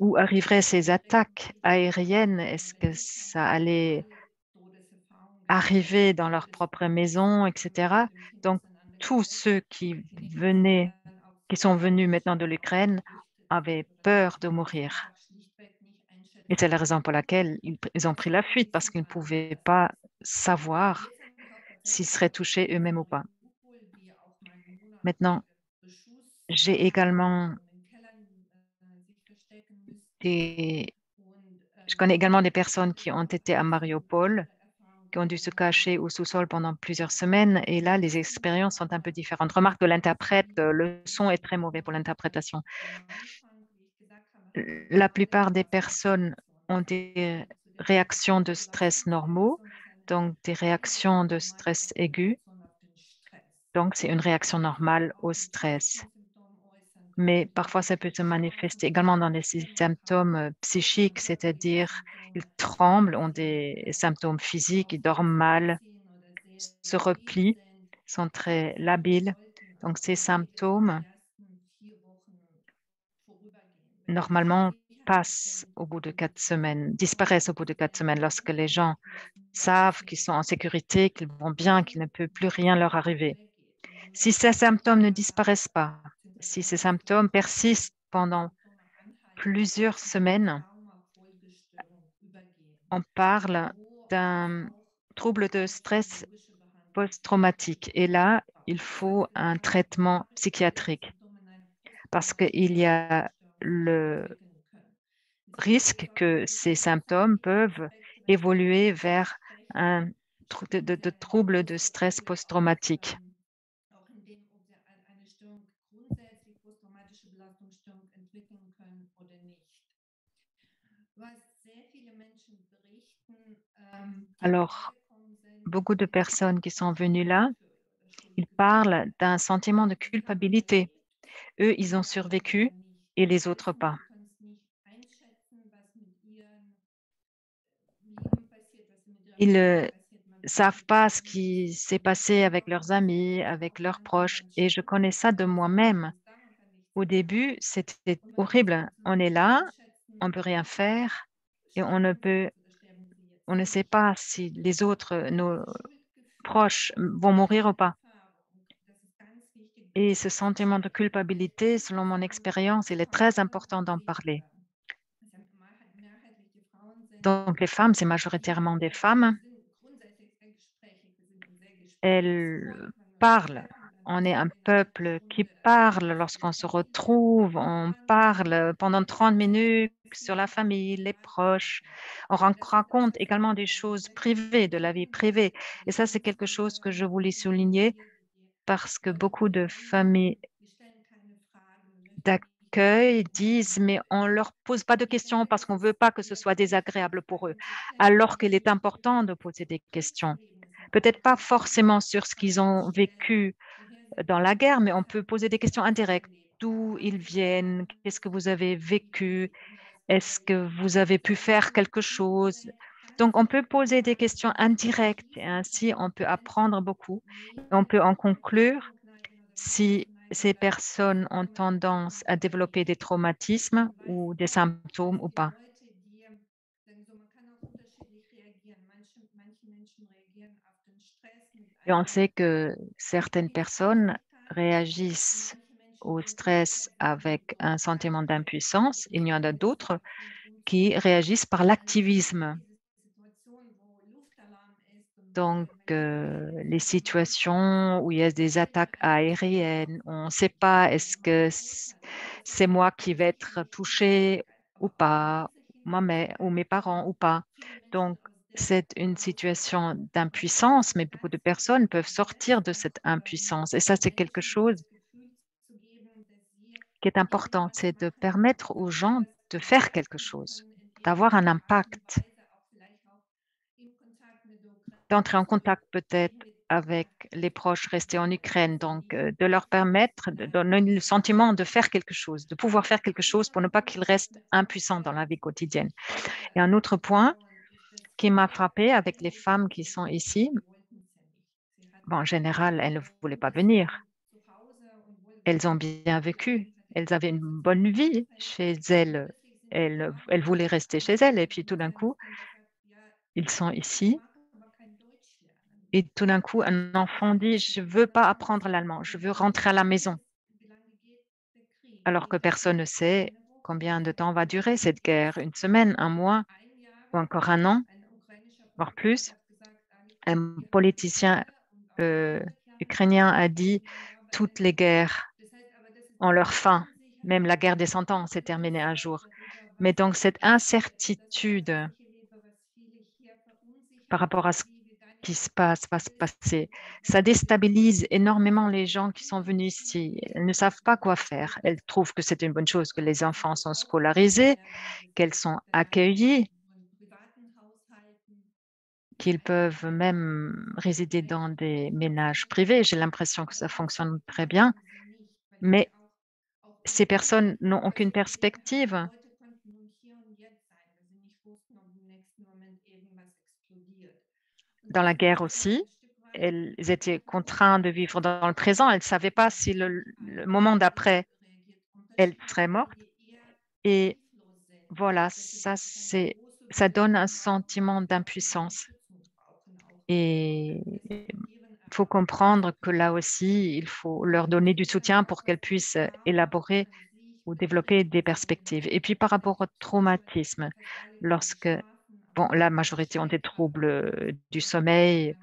où arriveraient ces attaques aériennes. Est-ce que ça allait arriver dans leur propre maison, etc. Donc, tous ceux qui sont venus maintenant de l'Ukraine avaient peur de mourir. Et c'est la raison pour laquelle ils ont pris la fuite, parce qu'ils ne pouvaient pas savoir s'ils seraient touchés eux-mêmes ou pas. Maintenant, j'ai également je connais également des personnes qui ont été à Mariupol, qui ont dû se cacher au sous-sol pendant plusieurs semaines. Et là, les expériences sont un peu différentes. Remarque de l'interprète, le son est très mauvais pour l'interprétation. La plupart des personnes ont des réactions de stress normaux, donc des réactions de stress aigu. Donc, c'est une réaction normale au stress. Mais parfois, ça peut se manifester également dans des symptômes psychiques, c'est-à-dire ils tremblent, ont des symptômes physiques, ils dorment mal, se replient, sont très labiles. Donc, ces symptômes, normalement, passent au bout de 4 semaines, disparaissent au bout de 4 semaines lorsque les gens savent qu'ils sont en sécurité, qu'ils vont bien, qu'il ne peut plus rien leur arriver. Si ces symptômes ne disparaissent pas, si ces symptômes persistent pendant plusieurs semaines, on parle d'un trouble de stress post-traumatique. Et là, il faut un traitement psychiatrique parce qu'il y a le risque que ces symptômes peuvent évoluer vers un de troubles de stress post-traumatique. Alors, beaucoup de personnes qui sont venues là, ils parlent d'un sentiment de culpabilité. Eux, ils ont survécu et les autres pas. Ils ne savent pas ce qui s'est passé avec leurs amis, avec leurs proches. Et je connais ça de moi-même. Au début, c'était horrible. On est là, on ne peut rien faire et on ne sait pas si les autres, nos proches, vont mourir ou pas. Et ce sentiment de culpabilité, selon mon expérience, il est très important d'en parler. Donc, les femmes, c'est majoritairement des femmes. Elles parlent. On est un peuple qui parle lorsqu'on se retrouve. On parle pendant 30 minutes sur la famille, les proches. On raconte également des choses privées, de la vie privée. Et ça, c'est quelque chose que je voulais souligner parce que beaucoup de familles d'accueil disent, mais on ne leur pose pas de questions parce qu'on ne veut pas que ce soit désagréable pour eux, alors qu'il est important de poser des questions. Peut-être pas forcément sur ce qu'ils ont vécu dans la guerre, mais on peut poser des questions indirectes. D'où ils viennent? Qu'est-ce que vous avez vécu? Est-ce que vous avez pu faire quelque chose? Donc, on peut poser des questions indirectes et ainsi on peut apprendre beaucoup. On peut en conclure si ces personnes ont tendance à développer des traumatismes ou des symptômes ou pas. Et on sait que certaines personnes réagissent au stress avec un sentiment d'impuissance. Il y en a d'autres qui réagissent par l'activisme. Donc, les situations où il y a des attaques aériennes, on ne sait pas est-ce que c'est moi qui vais être touchée ou pas, moi ou mes parents ou pas. Donc, c'est une situation d'impuissance, mais beaucoup de personnes peuvent sortir de cette impuissance. Et ça, c'est quelque chose qui est important, c'est de permettre aux gens de faire quelque chose, d'avoir un impact, d'entrer en contact peut-être avec les proches restés en Ukraine, donc de leur permettre, de donner le sentiment de faire quelque chose, de pouvoir faire quelque chose pour ne pas qu'ils restent impuissants dans la vie quotidienne. Et un autre point qui m'a frappé avec les femmes qui sont ici, bon, en général, elles ne voulaient pas venir. Elles ont bien vécu. Elles avaient une bonne vie chez elles. Elles voulaient rester chez elles. Et puis tout d'un coup, ils sont ici. Et tout d'un coup, un enfant dit, je ne veux pas apprendre l'allemand, je veux rentrer à la maison. Alors que personne ne sait combien de temps va durer cette guerre, une semaine, un mois ou encore un an, voire plus. Un politicien ukrainien a dit, toutes les guerres ont leur fin. Même la guerre des 100 ans s'est terminée un jour. Mais donc cette incertitude par rapport à ce qui se passe, va se passer, ça déstabilise énormément les gens qui sont venus ici. Elles ne savent pas quoi faire. Elles trouvent que c'est une bonne chose que les enfants sont scolarisés, qu'elles sont accueillies, qu'ils peuvent même résider dans des ménages privés. J'ai l'impression que ça fonctionne très bien, mais ces personnes n'ont aucune perspective. Dans la guerre aussi, elles étaient contraintes de vivre dans le présent. Elles ne savaient pas si le moment d'après, elles seraient mortes. Et voilà, ça donne un sentiment d'impuissance. Et il faut comprendre que là aussi, il faut leur donner du soutien pour qu'elles puissent élaborer ou développer des perspectives. Et puis par rapport au traumatisme, lorsque, bon, la majorité ont des troubles du sommeil,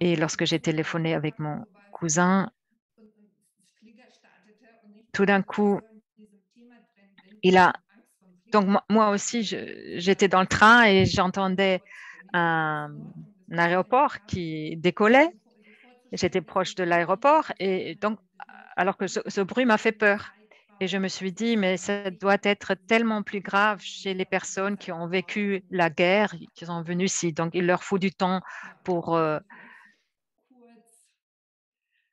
et lorsque j'ai téléphoné avec mon cousin, tout d'un coup, il a... Donc moi aussi, j'étais dans le train et j'entendais un aéroport qui décollait. J'étais proche de l'aéroport et donc, alors que ce bruit m'a fait peur. Et je me suis dit, mais ça doit être tellement plus grave chez les personnes qui ont vécu la guerre, qui sont venues ici. Donc, il leur faut du temps pour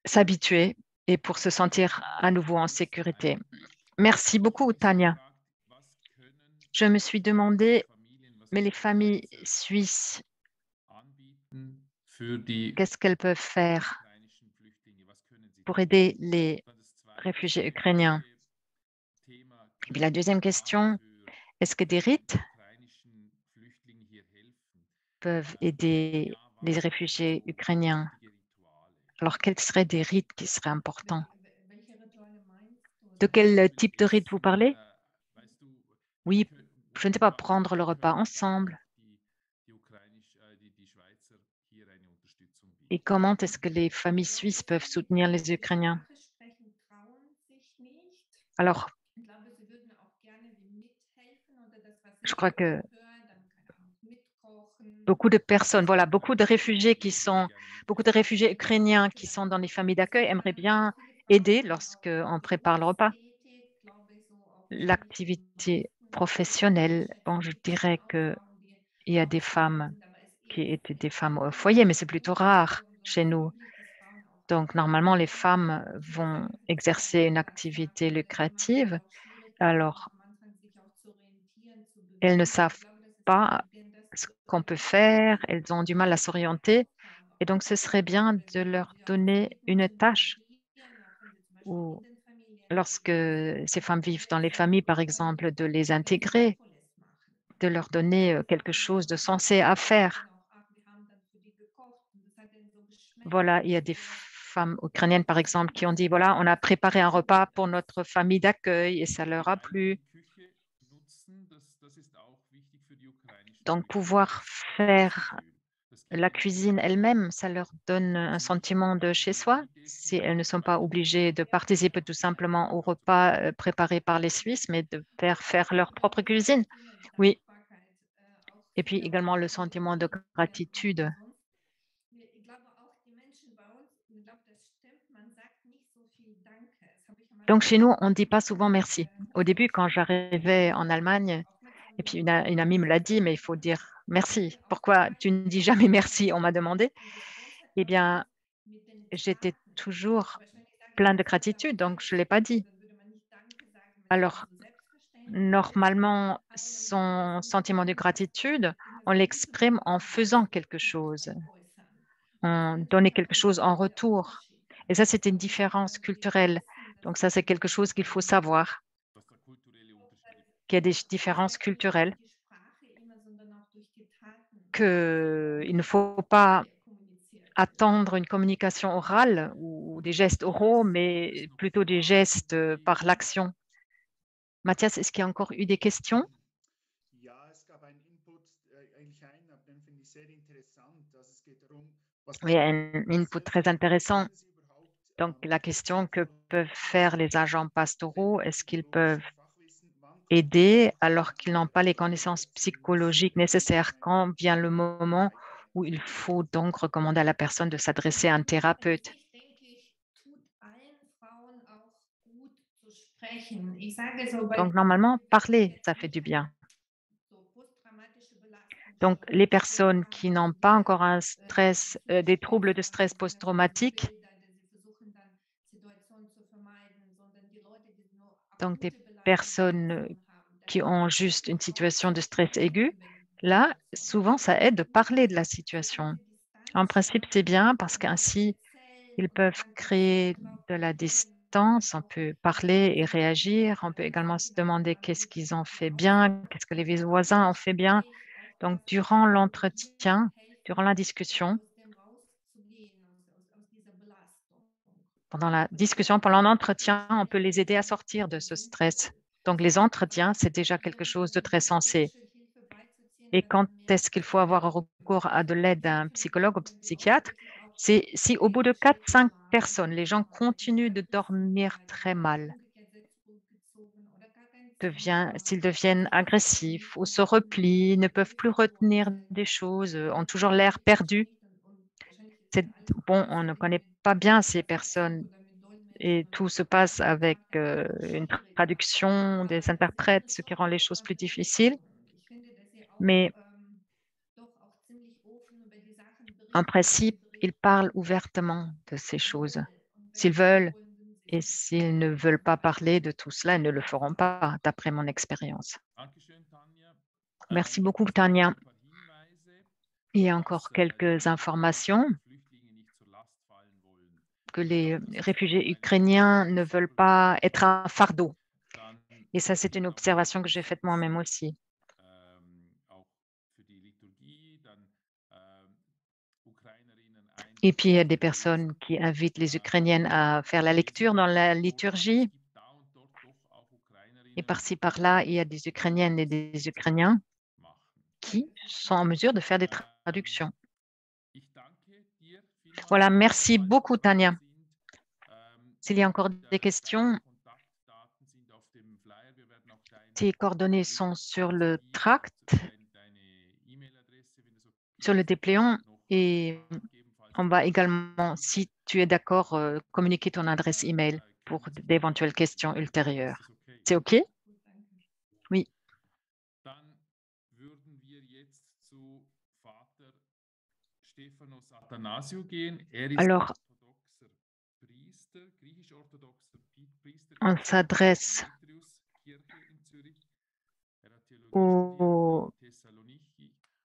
s'habituer et pour se sentir à nouveau en sécurité. Merci beaucoup, Tania. Je me suis demandé, mais les familles suisses, qu'est-ce qu'elles peuvent faire pour aider les réfugiés ukrainiens? Et puis la deuxième question, est-ce que des rites peuvent aider les réfugiés ukrainiens? Alors, quels seraient des rites qui seraient importants? De quel type de rite vous parlez? Oui, je ne sais pas, prendre le repas ensemble. Et comment est-ce que les familles suisses peuvent soutenir les Ukrainiens? Alors, je crois que beaucoup de personnes, voilà, beaucoup de réfugiés ukrainiens qui sont dans les familles d'accueil aimeraient bien aider lorsqu'on prépare le repas. L'activité professionnelle, bon, je dirais qu'il y a des femmes qui étaient des femmes au foyer, mais c'est plutôt rare chez nous. Donc, normalement, les femmes vont exercer une activité lucrative. Alors, elles ne savent pas ce qu'on peut faire, elles ont du mal à s'orienter. Et donc, ce serait bien de leur donner une tâche ou lorsque ces femmes vivent dans les familles, par exemple, de les intégrer, de leur donner quelque chose de sensé à faire. Voilà, il y a des femmes ukrainiennes, par exemple, qui ont dit, voilà, on a préparé un repas pour notre famille d'accueil et ça leur a plu. Donc, pouvoir faire la cuisine elle-même, ça leur donne un sentiment de chez soi, si elles ne sont pas obligées de participer tout simplement au repas préparé par les Suisses, mais de faire leur propre cuisine. Oui, et puis également le sentiment de gratitude. Donc, chez nous, on ne dit pas souvent merci. Au début, quand j'arrivais en Allemagne, et puis une amie me l'a dit, mais il faut dire merci. Pourquoi tu ne dis jamais merci? On m'a demandé. Eh bien, j'étais toujours plein de gratitude, donc je ne l'ai pas dit. Alors, normalement, son sentiment de gratitude, on l'exprime en faisant quelque chose, en donnant quelque chose en retour. Et ça, c'est une différence culturelle. Donc ça, c'est quelque chose qu'il faut savoir, qu'il y a des différences culturelles, qu'il ne faut pas attendre une communication orale ou des gestes oraux, mais plutôt des gestes par l'action. Mathias, est-ce qu'il y a encore eu des questions? Oui, un input très intéressant. Donc, la question que peuvent faire les agents pastoraux, est-ce qu'ils peuvent aider alors qu'ils n'ont pas les connaissances psychologiques nécessaires quand vient le moment où il faut donc recommander à la personne de s'adresser à un thérapeute? Donc, normalement, parler, ça fait du bien. Donc, les personnes qui n'ont pas encore un stress, des troubles de stress post-traumatique, donc des personnes qui ont juste une situation de stress aigu, là, souvent, ça aide de parler de la situation. En principe, c'est bien parce qu'ainsi, ils peuvent créer de la distance, on peut parler et réagir, on peut également se demander qu'est-ce qu'ils ont fait bien, qu'est-ce que les voisins ont fait bien. Donc, durant l'entretien, durant la discussion, pendant l'entretien, on peut les aider à sortir de ce stress. Donc, les entretiens, c'est déjà quelque chose de très sensé. Et quand est-ce qu'il faut avoir recours à de l'aide d'un psychologue ou psychiatre? C'est si au bout de 4, 5 personnes, les gens continuent de dormir très mal, s'ils deviennent agressifs ou se replient, ne peuvent plus retenir des choses, ont toujours l'air perdus. Bon, on ne connaît pas bien ces personnes et tout se passe avec une traduction, des interprètes, ce qui rend les choses plus difficiles. Mais en principe, ils parlent ouvertement de ces choses. S'ils veulent et s'ils ne veulent pas parler de tout cela, ils ne le feront pas, d'après mon expérience. Merci beaucoup, Tania. Il y a encore quelques informations que les réfugiés ukrainiens ne veulent pas être un fardeau. Et ça, c'est une observation que j'ai faite moi-même aussi. Et puis, il y a des personnes qui invitent les Ukrainiennes à faire la lecture dans la liturgie. Et par-ci, par-là, il y a des Ukrainiennes et des Ukrainiens qui sont en mesure de faire des traductions. Voilà, merci beaucoup, Tania. S'il y a encore des questions, tes coordonnées sont sur le tract, sur le dépliant, et on va également, si tu es d'accord, communiquer ton adresse email pour d'éventuelles questions ultérieures. C'est OK? Oui. Alors, on s'adresse au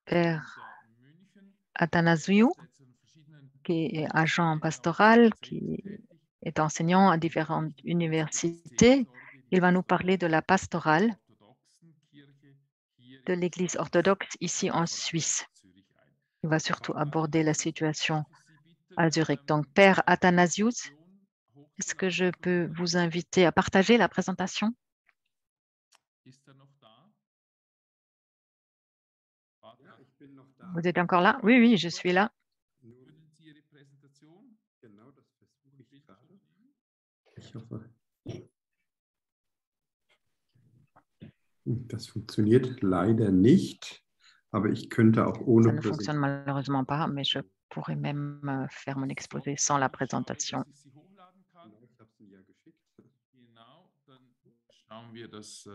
père Athanasiou, qui est agent pastoral, qui est enseignant à différentes universités. Il va nous parler de la pastorale de l'Église orthodoxe ici en Suisse. Il va surtout aborder la situation à Zurich. Donc, Père Athanasius, est-ce que je peux vous inviter à partager la présentation? Vous êtes encore là? Oui, oui, je suis là. Genau, das versuche ich gerade. Ich hoffe, das funktioniert leider nicht, aber ich könnte auch ohne Ça ne fonctionne malheureusement pas, mais je pourrais même faire mon exposé sans la présentation. Genau, ich habe es Ihnen ja geschickt. Genau, dann schauen wir, dass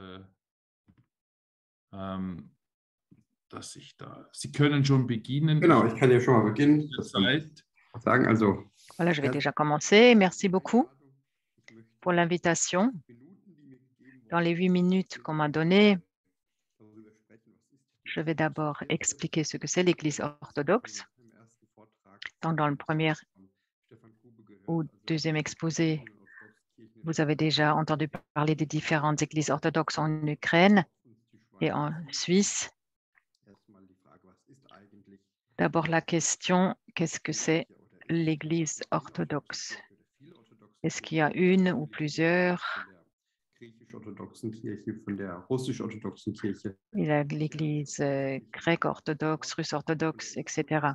ich da. Sie können schon beginnen. Genau, ich kann ja schon mal beginnen. Das Zeit. sagen also. Voilà, je vais déjà commencer. Merci beaucoup pour l'invitation. Dans les 8 minutes qu'on m'a données, je vais d'abord expliquer ce que c'est l'Église orthodoxe. Donc, dans le premier ou deuxième exposé, vous avez déjà entendu parler des différentes églises orthodoxes en Ukraine et en Suisse. D'abord, la question, qu'est-ce que c'est l'Église orthodoxe? Est-ce qu'il y a une ou plusieurs? Il y a l'Église grecque orthodoxe, russe orthodoxe, etc.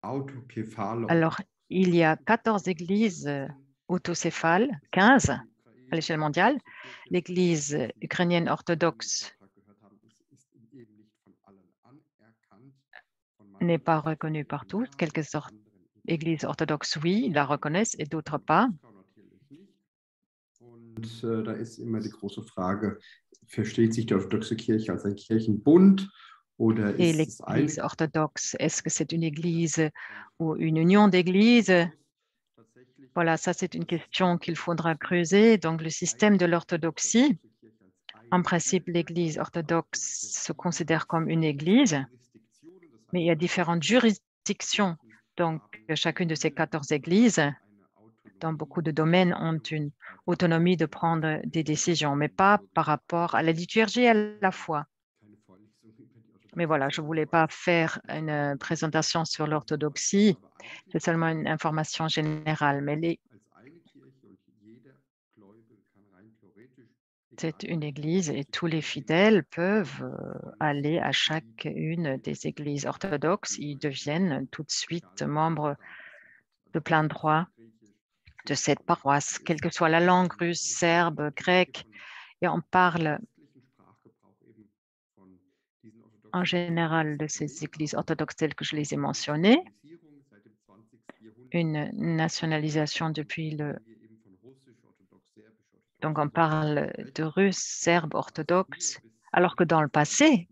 Alors, il y a 14 églises autocéphales, 15 à l'échelle mondiale. L'Église ukrainienne orthodoxe n'est pas reconnue par tous. Quelques églises orthodoxes, oui, la reconnaissent et d'autres pas. Und da ist immer die große Frage, versteht sich die orthodoxe Kirche als ein Kirchenbund oder Et ist es l'Église orthodoxe, est-ce que c'est une église ou une union d'églises? Voilà, ça c'est une question qu'il faudra creuser. Donc le système de l'orthodoxie, en principe, l'Église orthodoxe se considère comme une église, mais il y a différentes juridictions. Donc chacune de ces 14 églises, dans beaucoup de domaines, ont une autonomie de prendre des décisions, mais pas par rapport à la liturgie et à la foi. Mais voilà, je ne voulais pas faire une présentation sur l'orthodoxie, c'est seulement une information générale. Mais c'est une église et tous les fidèles peuvent aller à chacune des églises orthodoxes. Ils deviennent tout de suite membres de plein droit de cette paroisse, quelle que soit la langue, russe, serbe, grecque. Et on parle en général de ces églises orthodoxes telles que je les ai mentionnées. Une nationalisation depuis le... Donc, on parle de Russes, Serbes, orthodoxes, alors que dans le passé,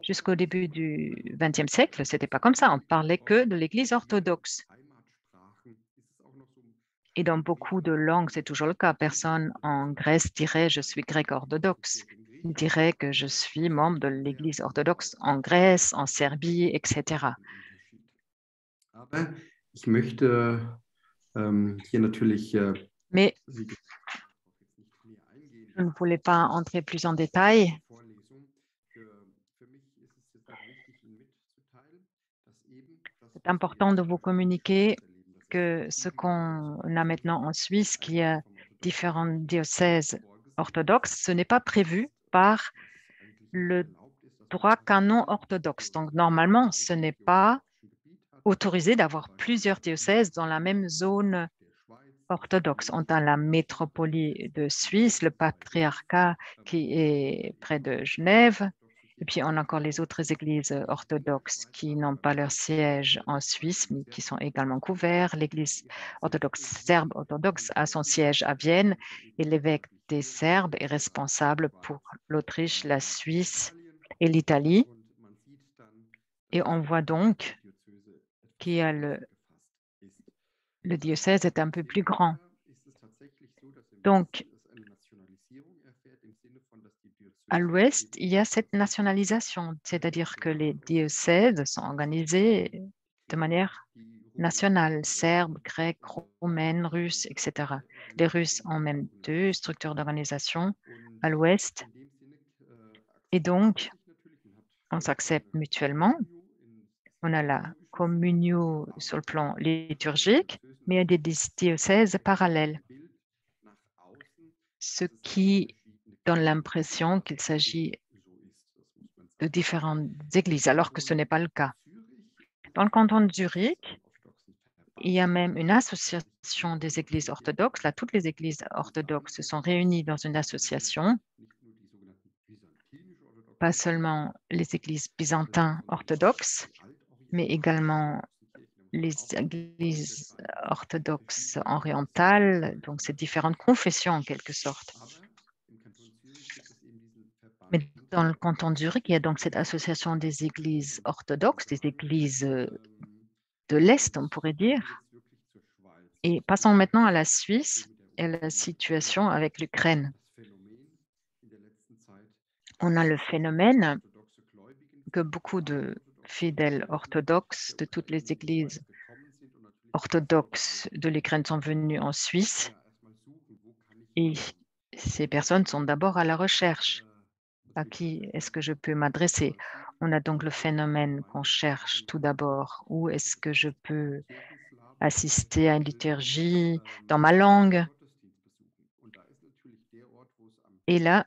jusqu'au début du XXe siècle, ce n'était pas comme ça. On parlait que de l'Église orthodoxe. Et dans beaucoup de langues, c'est toujours le cas. Personne en Grèce dirait « je suis grec orthodoxe ». Il dirait que je suis membre de l'Église orthodoxe en Grèce, en Serbie, etc. Mais je ne voulais pas entrer plus en détail. C'est important de vous communiquer que ce qu'on a maintenant en Suisse, qu'il y a différents diocèses orthodoxes, ce n'est pas prévu par le droit canon orthodoxe. Donc, normalement, ce n'est pas autorisé d'avoir plusieurs diocèses dans la même zone orthodoxe. On a la métropole de Suisse, le patriarcat qui est près de Genève, et puis on a encore les autres églises orthodoxes qui n'ont pas leur siège en Suisse, mais qui sont également couverts. L'Église orthodoxe serbe orthodoxe a son siège à Vienne et l'évêque des Serbes est responsable pour l'Autriche, la Suisse et l'Italie. Et on voit donc qu'il y a le diocèse est un peu plus grand. Donc, à l'ouest, il y a cette nationalisation, c'est-à-dire que les diocèses sont organisés de manière nationale, serbe, grec, roumaine, russe, etc. Les Russes ont même 2 structures d'organisation à l'ouest. Et donc, On s'accepte mutuellement. On a la communio sur le plan liturgique, mais il y a des diocèses parallèles, ce qui donne l'impression qu'il s'agit de différentes églises, alors que ce n'est pas le cas. Dans le canton de Zurich, il y a même une association des églises orthodoxes. Là, toutes les églises orthodoxes se sont réunies dans une association, pas seulement les églises byzantines orthodoxes, mais également les églises orthodoxes orientales, donc c'est différentes confessions en quelque sorte. Mais dans le canton de Zurich, il y a donc cette association des églises orthodoxes, des églises de l'Est, on pourrait dire. Et passons maintenant à la Suisse et à la situation avec l'Ukraine. On a le phénomène que beaucoup de fidèles orthodoxes de toutes les églises orthodoxes de l'Ukraine sont venus en Suisse et ces personnes sont d'abord à la recherche. À qui est-ce que je peux m'adresser? On a donc le phénomène qu'on cherche tout d'abord. Où est-ce que je peux assister à une liturgie dans ma langue? Et là,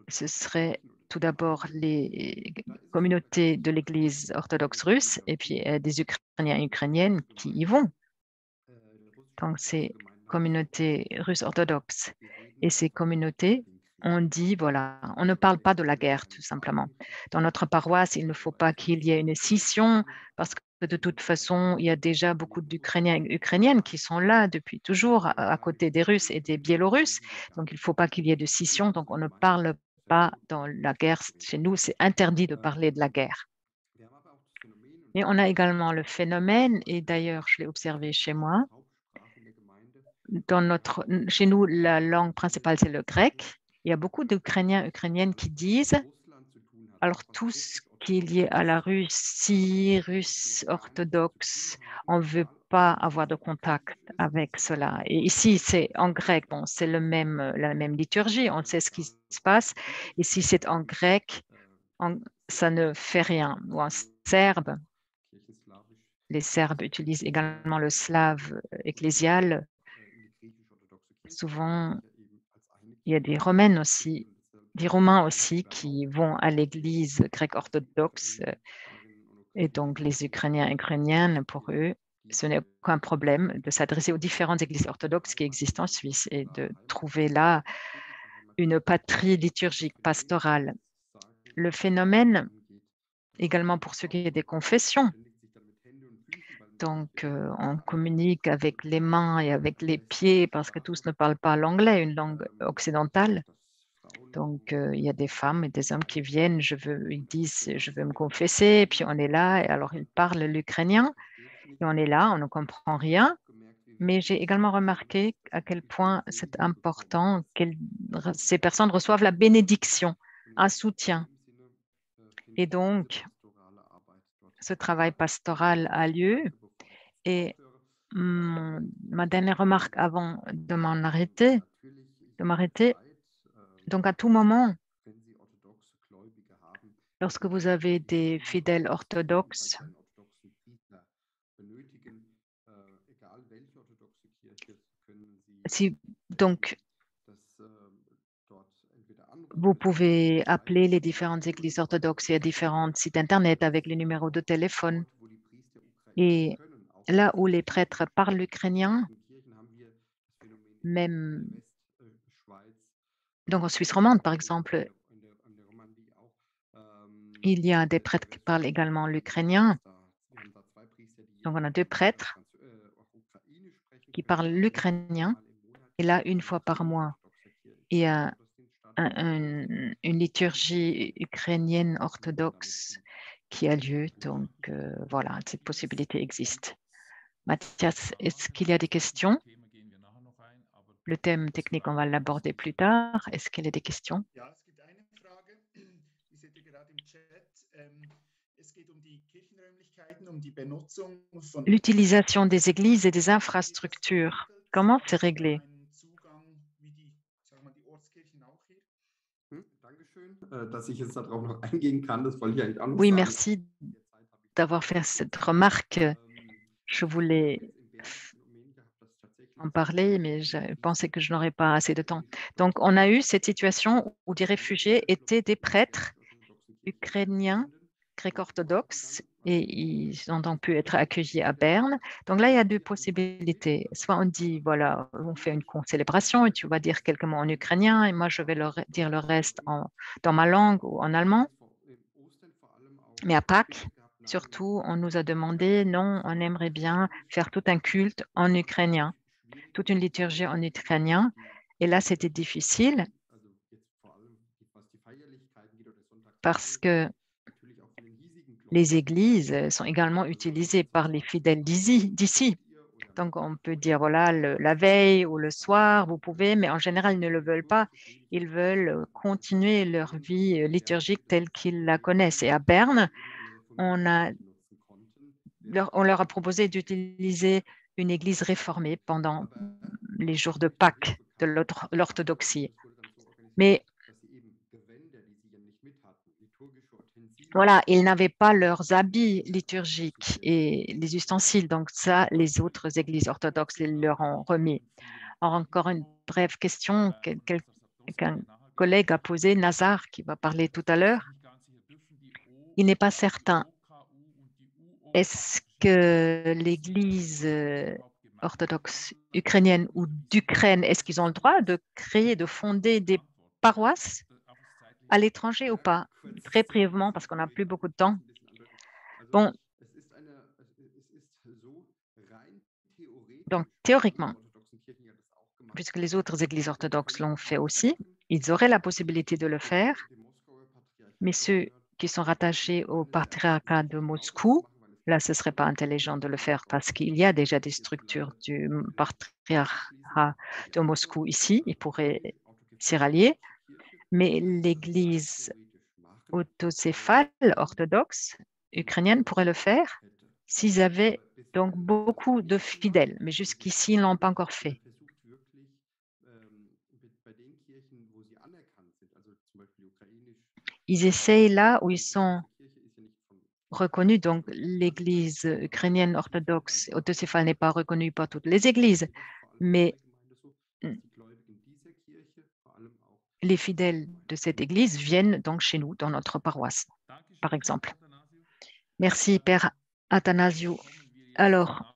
ce serait tout d'abord les communautés de l'Église orthodoxe russe et puis des Ukrainiens et Ukrainiennes qui y vont. Donc, ces communautés russes orthodoxes et ces communautés, on dit, voilà, on ne parle pas de la guerre, tout simplement. Dans notre paroisse, il ne faut pas qu'il y ait une scission parce que de toute façon, il y a déjà beaucoup d'Ukrainiens et Ukrainiennes qui sont là depuis toujours à côté des Russes et des Biélorusses. Donc, il ne faut pas qu'il y ait de scission. Donc, on ne parle pas dans la guerre. Chez nous, c'est interdit de parler de la guerre. Mais on a également le phénomène, et d'ailleurs, je l'ai observé chez moi, chez nous, la langue principale, c'est le grec. Il y a beaucoup d'Ukrainiens et Ukrainiennes qui disent, alors tout ce qui est lié à la Russie, russe orthodoxe, on ne veut pas avoir de contact avec cela. Et ici, c'est en grec, bon, c'est la même liturgie, on sait ce qui se passe. Et si c'est en grec, ça ne fait rien. Ou en serbe, les Serbes utilisent également le slave ecclésial. Souvent, il y a des Romains aussi qui vont à l'église grecque orthodoxe. Et donc, les Ukrainiens et Ukrainiennes, pour eux, ce n'est aucun problème de s'adresser aux différentes églises orthodoxes qui existent en Suisse et de trouver là une patrie liturgique, pastorale. Le phénomène, également pour ceux qui ont des confessions, donc on communique avec les mains et avec les pieds parce que tous ne parlent pas l'anglais, une langue occidentale. Donc, il y a des femmes et des hommes qui viennent, ils disent, je veux me confesser, et puis on est là, et alors ils parlent l'ukrainien, et on est là, on ne comprend rien. Mais j'ai également remarqué à quel point c'est important que ces personnes reçoivent la bénédiction, un soutien. Et donc, ce travail pastoral a lieu. Et ma dernière remarque avant de m'arrêter, donc à tout moment, lorsque vous avez des fidèles orthodoxes, donc vous pouvez appeler les différentes églises orthodoxes et différents sites Internet avec les numéros de téléphone. Et là où les prêtres parlent l'ukrainien, même donc en Suisse romande, par exemple, il y a des prêtres qui parlent également l'ukrainien. Donc, on a 2 prêtres qui parlent l'ukrainien. Et là, une fois par mois, il y a une liturgie ukrainienne orthodoxe qui a lieu. Donc, voilà, cette possibilité existe. Mathias, est-ce qu'il y a des questions? Le thème technique, on va l'aborder plus tard. Est-ce qu'il y a des questions? L'utilisation des églises et des infrastructures, comment c'est réglé? Dankeschön, dass ich jetzt darauf noch eingehen kann. Das wollte ich eigentlich auch noch Oui, sagen. merci d'avoir fait cette remarque. Je voulais en parler, mais je pensais que je n'aurais pas assez de temps. Donc, on a eu cette situation où des réfugiés étaient des prêtres ukrainiens, grecs orthodoxes, et ils ont donc pu être accueillis à Berne. Donc là, il y a deux possibilités. Soit on dit, voilà, on fait une célébration et tu vas dire quelques mots en ukrainien et moi, je vais dire le reste dans ma langue ou en allemand. Mais à Pâques, surtout, on nous a demandé, non, on aimerait bien faire tout un culte en ukrainien, toute une liturgie en ukrainien. Et là, c'était difficile parce que les églises sont également utilisées par les fidèles d'ici. Donc, on peut dire, voilà, la veille ou le soir, vous pouvez, mais en général, ils ne le veulent pas. Ils veulent continuer leur vie liturgique telle qu'ils la connaissent. Et à Berne, on leur a proposé d'utiliser une église réformée pendant les jours de Pâques de l'orthodoxie. Mais voilà, ils n'avaient pas leurs habits liturgiques et les ustensiles. Donc ça, les autres églises orthodoxes les leur ont remis. Encore une brève question qu'un collègue a posée, Nazar, qui va parler tout à l'heure. Il n'est pas certain. Est-ce que l'Église orthodoxe ukrainienne ou d'Ukraine, est-ce qu'ils ont le droit de créer, de fonder des paroisses à l'étranger ou pas? Très brièvement, parce qu'on n'a plus beaucoup de temps. Bon, donc théoriquement, puisque les autres églises orthodoxes l'ont fait aussi, ils auraient la possibilité de le faire, mais ceux qui sont rattachés au patriarcat de Moscou, là, ce ne serait pas intelligent de le faire parce qu'il y a déjà des structures du patriarcat de Moscou ici, ils pourraient s'y rallier, mais l'Église autocéphale orthodoxe ukrainienne pourrait le faire s'ils avaient donc beaucoup de fidèles, mais jusqu'ici, ils ne l'ont pas encore fait. Ils essayent là où ils sont reconnus. Donc, l'Église ukrainienne orthodoxe autocéphale n'est pas reconnue par toutes les églises, mais les fidèles de cette église viennent donc chez nous, dans notre paroisse, par exemple. Merci, Père Athanasiou. Alors,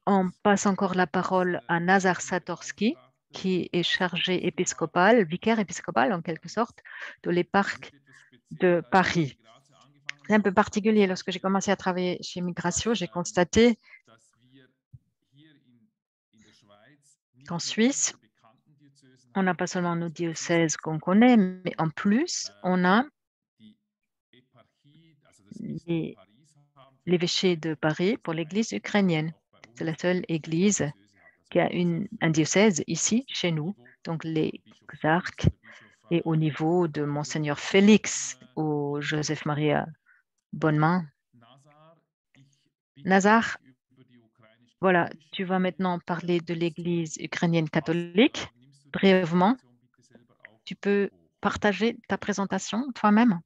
on passe encore la parole à Nazar Satorski, qui est chargé épiscopal, vicaire épiscopal en quelque sorte, de l'éparque de Paris. C'est un peu particulier. Lorsque j'ai commencé à travailler chez Migratio, j'ai constaté qu'en Suisse, on n'a pas seulement nos diocèses qu'on connaît, mais en plus, on a l'évêché de Paris pour l'Église ukrainienne. C'est la seule église qui a un diocèse ici, chez nous, donc les exarques, et au niveau de Monseigneur Félix ou Joseph Maria Bonnemain. Nazar, voilà, tu vas maintenant parler de l'Église ukrainienne catholique. Brièvement, tu peux partager ta présentation toi-même?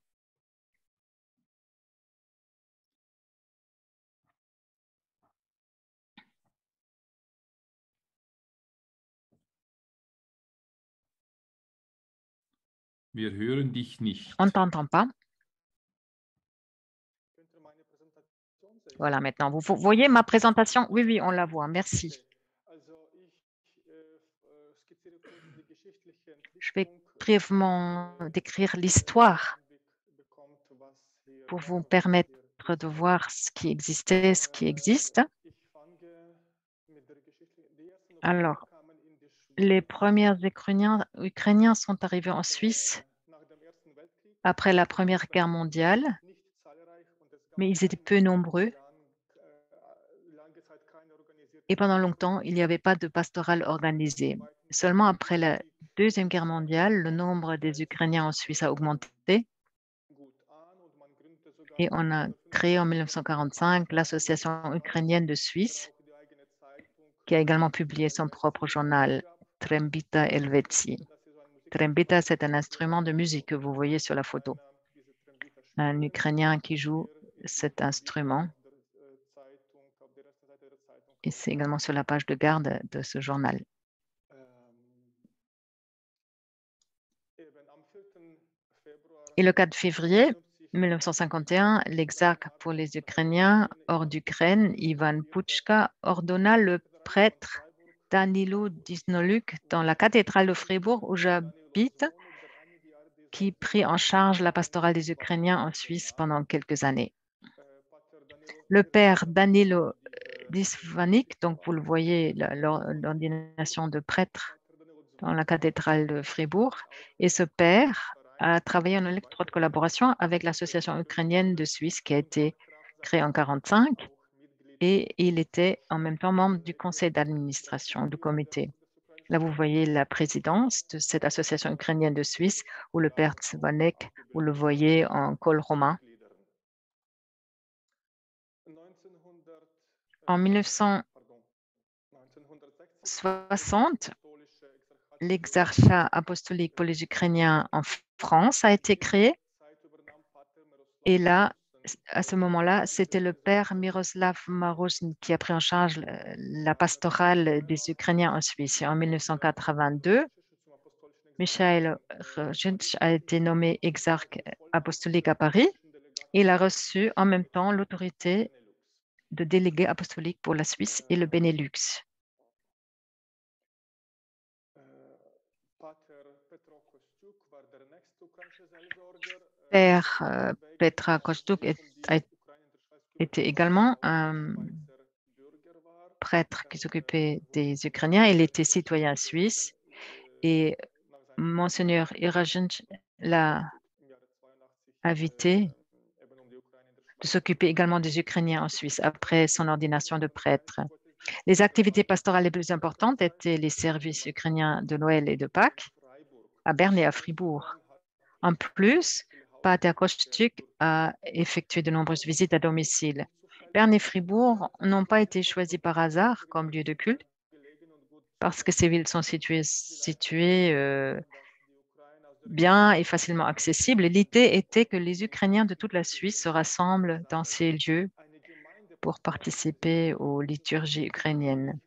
Wir hören dich nicht. On ne t'entend pas. Voilà, maintenant, vous voyez ma présentation? Oui, oui, on la voit. Merci. Je vais brièvement décrire l'histoire pour vous permettre de voir ce qui existait, ce qui existe. Alors, les premiers Ukrainiens sont arrivés en Suisse après la Première Guerre mondiale, mais ils étaient peu nombreux. Et pendant longtemps, il n'y avait pas de pastorale organisée. Seulement après la Deuxième Guerre mondiale, le nombre des Ukrainiens en Suisse a augmenté. Et on a créé en 1945 l'Association ukrainienne de Suisse, qui a également publié son propre journal, Trembita Helvetii. Trembita, c'est un instrument de musique que vous voyez sur la photo. Un Ukrainien qui joue cet instrument. Et c'est également sur la page de garde de ce journal. Et le 4 février 1951, l'exarque pour les Ukrainiens hors d'Ukraine, Ivan Pouchka, ordonna le prêtre Danilo Disnoluk dans la cathédrale de Fribourg où j'habite, qui prit en charge la pastorale des Ukrainiens en Suisse pendant quelques années. Le père Danilo Disvanik, donc vous le voyez, l'ordination de prêtre dans la cathédrale de Fribourg, et ce père a travaillé en étroite collaboration avec l'Association ukrainienne de Suisse qui a été créée en 1945 et il était en même temps membre du conseil d'administration du comité. Là, vous voyez la présidence de cette association ukrainienne de Suisse où le père Tsvanek, vous le voyez en col romain. En 1960, l'exarchat apostolique pour les Ukrainiens en France a été créé. Et là, à ce moment-là, c'était le père Miroslav Marozhin qui a pris en charge la pastorale des Ukrainiens en Suisse. Et en 1982, Michael Rojinch a été nommé exarque apostolique à Paris. Il a reçu en même temps l'autorité de délégué apostolique pour la Suisse et le Benelux. Père Petra Kostuk était également un prêtre qui s'occupait des Ukrainiens. Il était citoyen suisse et Monseigneur Irajench l'a invité de s'occuper également des Ukrainiens en Suisse après son ordination de prêtre. Les activités pastorales les plus importantes étaient les services ukrainiens de Noël et de Pâques à Berne et à Fribourg. En plus, Pater Kostuk a effectué de nombreuses visites à domicile. Berne et Fribourg n'ont pas été choisis par hasard comme lieu de culte parce que ces villes sont situées bien et facilement accessibles. L'idée était que les Ukrainiens de toute la Suisse se rassemblent dans ces lieux pour participer aux liturgies ukrainiennes.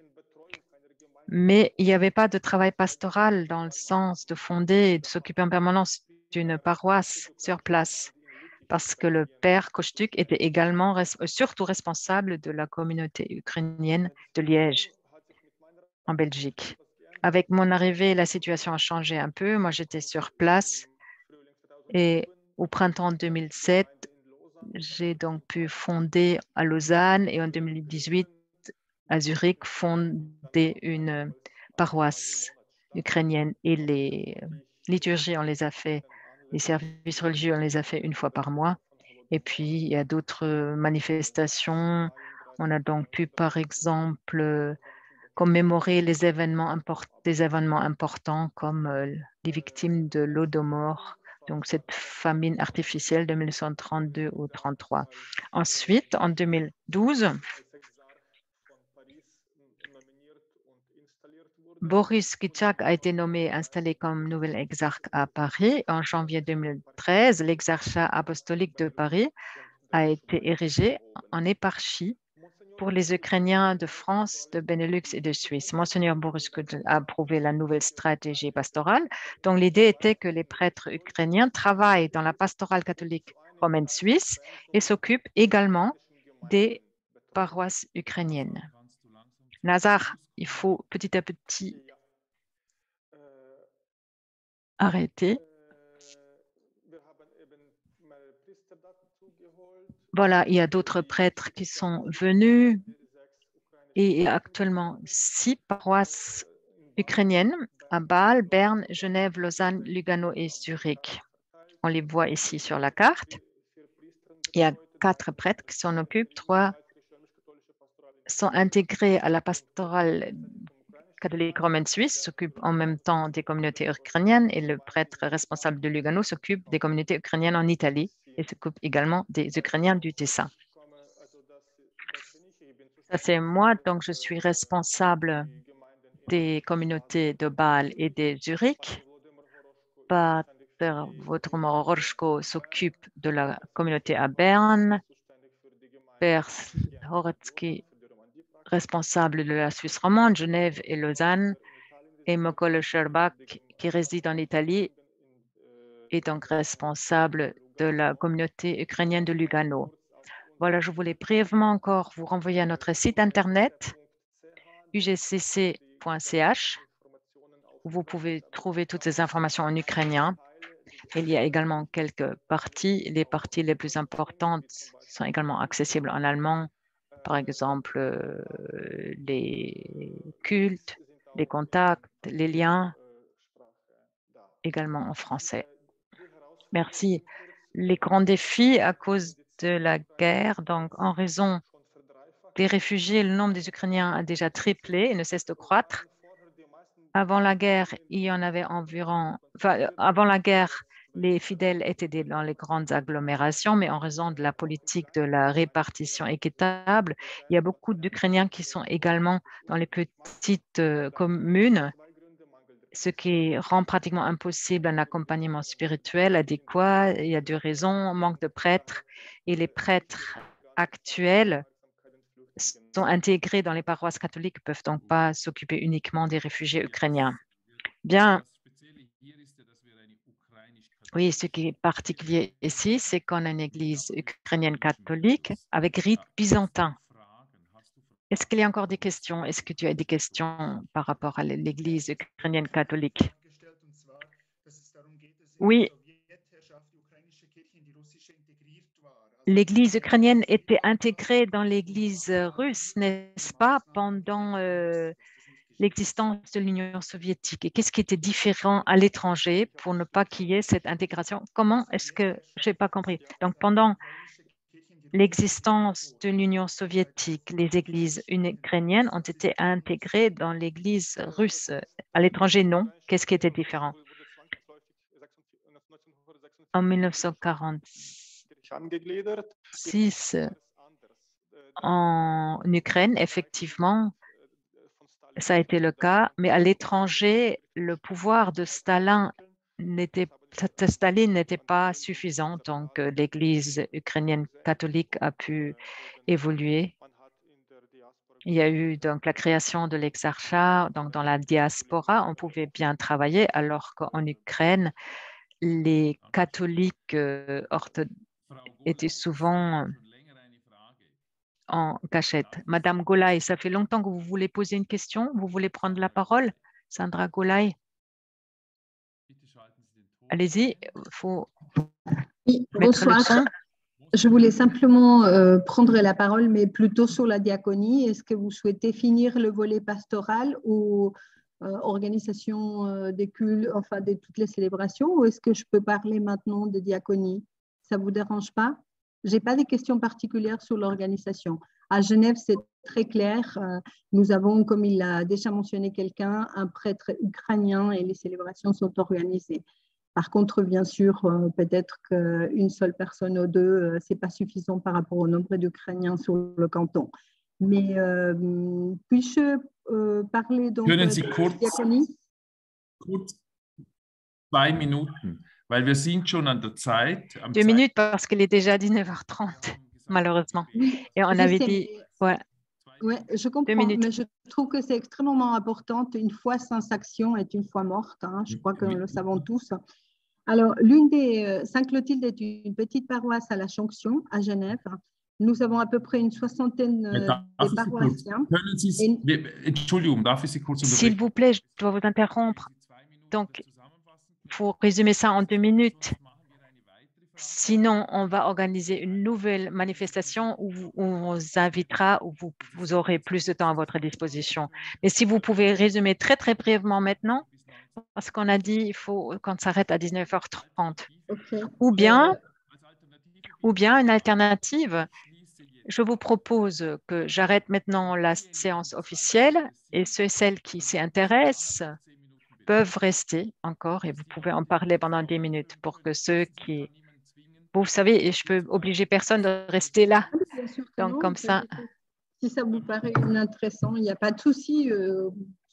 Mais il n'y avait pas de travail pastoral dans le sens de fonder et de s'occuper en permanence d'une paroisse sur place, parce que le père Kostuk était également surtout responsable de la communauté ukrainienne de Liège, en Belgique. Avec mon arrivée, la situation a changé un peu. Moi, j'étais sur place et au printemps 2007, j'ai donc pu fonder à Lausanne et en 2018, à Zurich, fonder une paroisse ukrainienne et les liturgies, on les a fait, les services religieux, on les a fait une fois par mois. Et puis, il y a d'autres manifestations. On a donc pu, par exemple, commémorer des événements importants comme les victimes de l'Holodomor, donc cette famine artificielle de 1932 ou 1933. Ensuite, en 2012, Boris Kitschak a été nommé installé comme nouvel exarque à Paris. En janvier 2013, l'exarchat apostolique de Paris a été érigé en éparchie pour les Ukrainiens de France, de Benelux et de Suisse. Monseigneur Boris Kitschak a approuvé la nouvelle stratégie pastorale. Donc, l'idée était que les prêtres ukrainiens travaillent dans la pastorale catholique romaine suisse et s'occupent également des paroisses ukrainiennes. Nazar, il faut petit à petit arrêter. Voilà, il y a d'autres prêtres qui sont venus et il y a actuellement 6 paroisses ukrainiennes à Bâle, Berne, Genève, Lausanne, Lugano et Zurich. On les voit ici sur la carte. Il y a 4 prêtres qui s'en occupent, 3 sont intégrés à la pastorale catholique romaine suisse, s'occupe en même temps des communautés ukrainiennes et le prêtre responsable de Lugano s'occupe des communautés ukrainiennes en Italie et s'occupe également des Ukrainiens du Tessin. Ça, c'est moi, donc je suis responsable des communautés de Bâle et de Zurich. Pater Wouter Rorschko s'occupe de la communauté à Berne, Père Horetzky, responsable de la Suisse romande, Genève et Lausanne, et Mokole Sherbak, qui réside en Italie, est donc responsable de la communauté ukrainienne de Lugano. Voilà, je voulais brièvement encore vous renvoyer à notre site internet ugcc.ch où vous pouvez trouver toutes ces informations en ukrainien. Il y a également quelques parties. Les parties les plus importantes sont également accessibles en allemand, par exemple les cultes, les contacts, les liens, également en français. Merci. Les grands défis à cause de la guerre, donc en raison des réfugiés, le nombre des Ukrainiens a déjà triplé et ne cesse de croître. Avant la guerre, il y en avait environ... Enfin, avant la guerre, les fidèles étaient dans les grandes agglomérations, mais en raison de la politique de la répartition équitable, il y a beaucoup d'Ukrainiens qui sont également dans les petites communes, ce qui rend pratiquement impossible un accompagnement spirituel adéquat. Il y a deux raisons, manque de prêtres, et les prêtres actuels sont intégrés dans les paroisses catholiques, ne peuvent donc pas s'occuper uniquement des réfugiés ukrainiens. Bien, oui, ce qui est particulier ici, c'est qu'on a une église ukrainienne catholique avec rite byzantin. Est-ce qu'il y a encore des questions? Est-ce que tu as des questions par rapport à l'église ukrainienne catholique? Oui, l'église ukrainienne était intégrée dans l'église russe, n'est-ce pas, pendant l'existence de l'Union soviétique. Et qu'est-ce qui était différent à l'étranger pour ne pas qu'il y ait cette intégration? Comment est-ce que, je n'ai pas compris. Donc, pendant l'existence de l'Union soviétique, les églises ukrainiennes ont été intégrées dans l'église russe. À l'étranger, non. Qu'est-ce qui était différent? En 1946, en Ukraine, effectivement, ça a été le cas, mais à l'étranger, le pouvoir de Staline n'était pas suffisant, donc l'Église ukrainienne catholique a pu évoluer. Il y a eu donc la création de l'exarchat, donc dans la diaspora, on pouvait bien travailler, alors qu'en Ukraine, les catholiques étaient souvent en cachette. Madame Golay, ça fait longtemps que vous voulez poser une question. Vous voulez prendre la parole? Sandra Golay. Allez-y, il faut oui, mettre le son. Je voulais simplement prendre la parole, mais plutôt sur la diaconie. Est-ce que vous souhaitez finir le volet pastoral ou organisation des cultes, enfin de toutes les célébrations, ou est-ce que je peux parler maintenant de diaconie? Ça ne vous dérange pas? Je n'ai pas de questions particulières sur l'organisation. À Genève, c'est très clair. Nous avons, comme il l'a déjà mentionné quelqu'un, un prêtre ukrainien et les célébrations sont organisées. Par contre, bien sûr, peut-être qu'une seule personne ou deux, ce n'est pas suffisant par rapport au nombre d'Ukrainiens sur le canton. Mais puis-je parler donc Können de Sie la diaconie? Kurz 2 Minuten, weil wir sind schon an der Zeit. 2 minutes parce qu'il est déjà 19h30, malheureusement. Et on avait dit... Ouais. Oui, je comprends, mais je trouve que c'est extrêmement important. Une foi sans action est une foi morte. Hein, je crois que nous le savons tous. Alors, l'une des Sainte-Clotilde est une petite paroisse à la Jonction, à Genève. Nous avons à peu près une soixantaine de paroissiens. S'il vous plaît, je dois vous interrompre. Donc, il faut résumer ça en 2 minutes. Sinon, on va organiser une nouvelle manifestation où on vous invitera, où vous aurez plus de temps à votre disposition. Mais si vous pouvez résumer très, très brièvement maintenant, parce qu'on a dit il faut qu'on s'arrête à 19h30. Okay. Ou bien une alternative, je vous propose que j'arrête maintenant la séance officielle et ceux et celles qui s'y intéressent peuvent rester encore et vous pouvez en parler pendant 10 minutes pour que ceux qui... Vous savez, je peux obliger personne de rester là. Donc, non, comme ça... Si ça vous paraît intéressant, il n'y a pas de souci.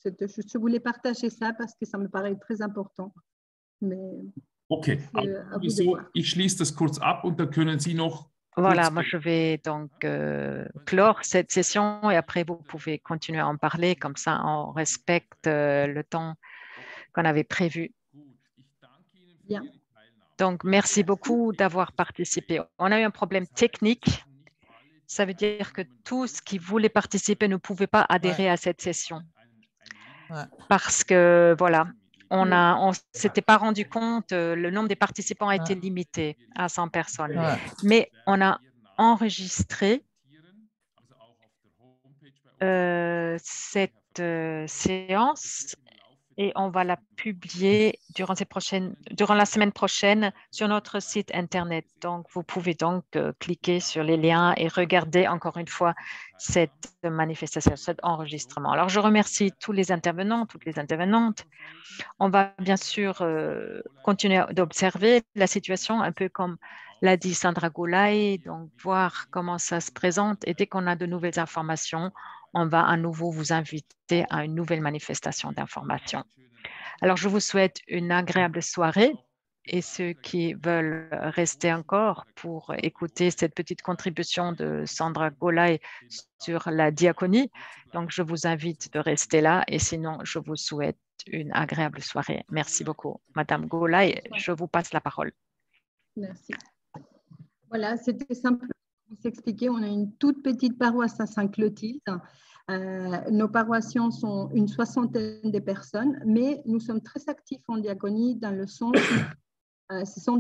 Je voulais partager ça parce que ça me paraît très important. Mais Okay, also, ich schließe das kurz ab und dann können Sie noch. Voilà, moi je vais donc clore cette session et après vous pouvez continuer à en parler, comme ça on respecte le temps qu'on avait prévu. Bien. Donc merci beaucoup d'avoir participé. On a eu un problème technique. Ça veut dire que tous qui voulaient participer ne pouvaient pas adhérer à cette session. Parce que voilà, on s'était pas rendu compte, le nombre des participants a été limité à 100 personnes. Mais on a enregistré cette séance et on va la publier durant la semaine prochaine sur notre site Internet. Donc, vous pouvez donc cliquer sur les liens et regarder encore une fois cette manifestation, cet enregistrement. Alors, je remercie tous les intervenants, toutes les intervenantes. On va bien sûr continuer d'observer la situation, un peu comme l'a dit Sandra Goulay, donc voir comment ça se présente. Et dès qu'on a de nouvelles informations, on va à nouveau vous inviter à une nouvelle manifestation d'information. Alors, je vous souhaite une agréable soirée et ceux qui veulent rester encore pour écouter cette petite contribution de Sandra Goulay sur la diaconie. Donc, je vous invite de rester là et sinon, je vous souhaite une agréable soirée. Merci beaucoup. Madame Goulay, je vous passe la parole. Merci. Voilà, c'était simple pour vous expliquer. On a une toute petite paroisse à Sainte-Clotilde. Nos paroissiens sont une 60aine de personnes, mais nous sommes très actifs en diaconie dans le sens où ce sont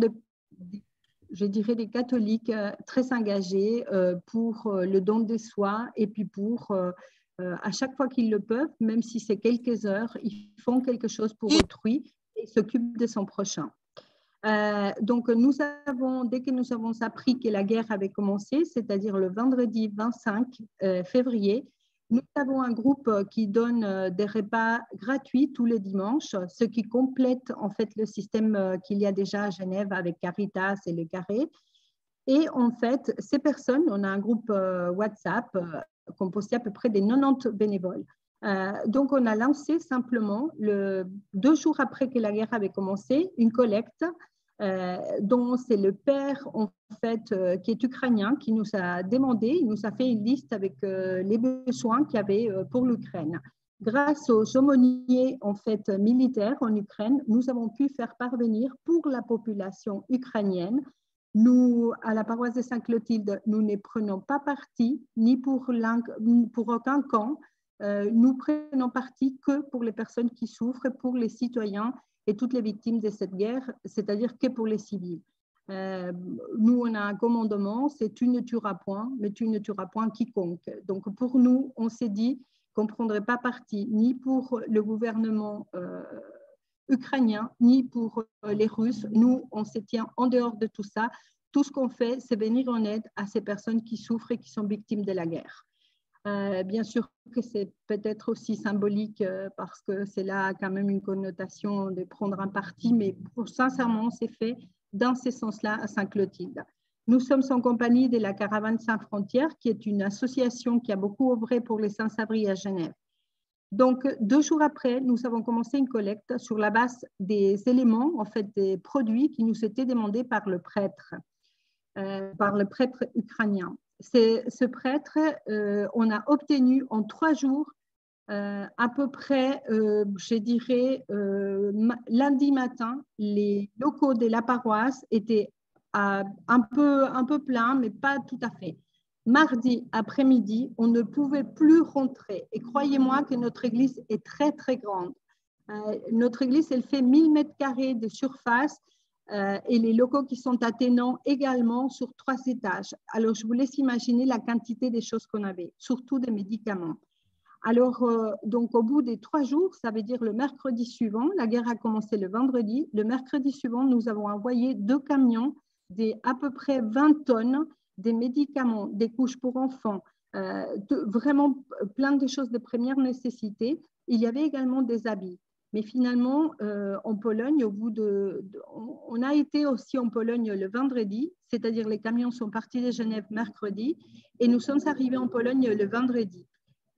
je dirais des catholiques très engagés pour le don de soi et puis pour, à chaque fois qu'ils le peuvent, même si c'est quelques heures, ils font quelque chose pour autrui et s'occupent de son prochain. Donc, dès que nous avons appris que la guerre avait commencé, c'est-à-dire le vendredi 25 février, nous avons un groupe qui donne des repas gratuits tous les dimanches, ce qui complète en fait le système qu'il y a déjà à Genève avec Caritas et le Carré. Et en fait, ces personnes, on a un groupe WhatsApp composé à peu près des 90 bénévoles. Donc, on a lancé simplement, 2 jours après que la guerre avait commencé, une collecte dont c'est le père en fait, qui est ukrainien qui nous a demandé, il nous a fait une liste avec les besoins qu'il y avait pour l'Ukraine. Grâce aux aumôniers en fait, militaires en Ukraine, nous avons pu faire parvenir pour la population ukrainienne. Nous, à la paroisse de Sainte-Clotilde, nous ne prenons pas parti ni pour aucun camp. Nous prenons parti que pour les personnes qui souffrent, pour les citoyens et toutes les victimes de cette guerre, c'est-à-dire que pour les civils. Nous, on a un commandement, c'est tu ne tueras point, mais tu ne tueras point quiconque. Donc, pour nous, on s'est dit qu'on ne prendrait pas parti ni pour le gouvernement ukrainien, ni pour les Russes. Nous, on se tient en dehors de tout ça. Tout ce qu'on fait, c'est venir en aide à ces personnes qui souffrent et qui sont victimes de la guerre. Bien sûr que c'est peut-être aussi symbolique parce que c'est là quand même une connotation de prendre un parti, mais sincèrement, c'est fait dans ce sens-là à Sainte-Clotilde. Nous sommes en compagnie de la Caravane Sans Frontières, qui est une association qui a beaucoup œuvré pour les sans-abri à Genève. Donc, 2 jours après, nous avons commencé une collecte sur la base des éléments, en fait, des produits qui nous étaient demandés par le prêtre ukrainien. Ce prêtre, on a obtenu en 3 jours à peu près, je dirais, lundi matin, les locaux de la paroisse étaient un peu pleins, mais pas tout à fait. Mardi après-midi, on ne pouvait plus rentrer. Et croyez-moi que notre église est très, très grande. Notre église, elle fait 1000 mètres carrés de surface. Et les locaux qui sont attenants également sur 3 étages. Alors, je vous laisse imaginer la quantité des choses qu'on avait, surtout des médicaments. Alors, donc, au bout des 3 jours, ça veut dire le mercredi suivant, la guerre a commencé le vendredi, le mercredi suivant, nous avons envoyé 2 camions d'à peu près 20 tonnes des médicaments, des couches pour enfants, vraiment plein de choses de première nécessité. Il y avait également des habits. Mais finalement, en Pologne, on a été aussi en Pologne le vendredi, c'est-à-dire les camions sont partis de Genève mercredi et nous sommes arrivés en Pologne le vendredi.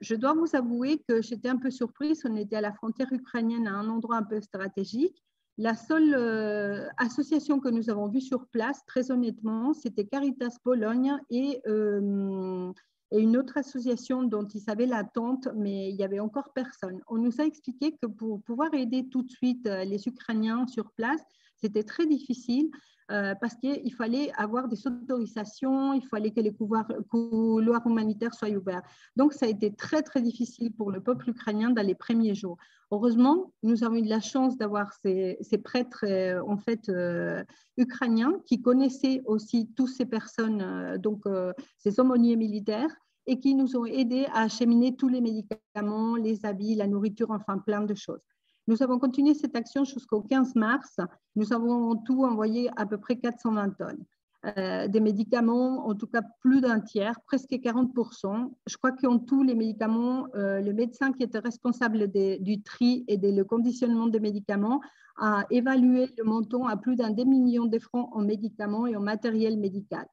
Je dois vous avouer que j'étais un peu surprise, on était à la frontière ukrainienne à un endroit un peu stratégique La seule association que nous avons vue sur place, très honnêtement, c'était Caritas Pologne et une autre association dont ils savaient l'attente, mais il n'y avait encore personne. On nous a expliqué que pour pouvoir aider tout de suite les Ukrainiens sur place, c'était très difficile parce qu'il fallait avoir des autorisations, il fallait que les couloirs humanitaires soient ouverts. Donc, ça a été très, très difficile pour le peuple ukrainien dans les premiers jours. Heureusement, nous avons eu de la chance d'avoir ces prêtres ukrainiens qui connaissaient aussi toutes ces personnes, ces aumôniers militaires, et qui nous ont aidés à acheminer tous les médicaments, les habits, la nourriture, enfin plein de choses. Nous avons continué cette action jusqu'au 15 mars. Nous avons en tout envoyé à peu près 420 tonnes. Des médicaments, en tout cas plus d'un tiers, presque 40%. Je crois qu'en tout, les médicaments, le médecin qui était responsable du tri et le conditionnement des médicaments a évalué le montant à plus d'un demi-million de francs en médicaments et en matériel médical.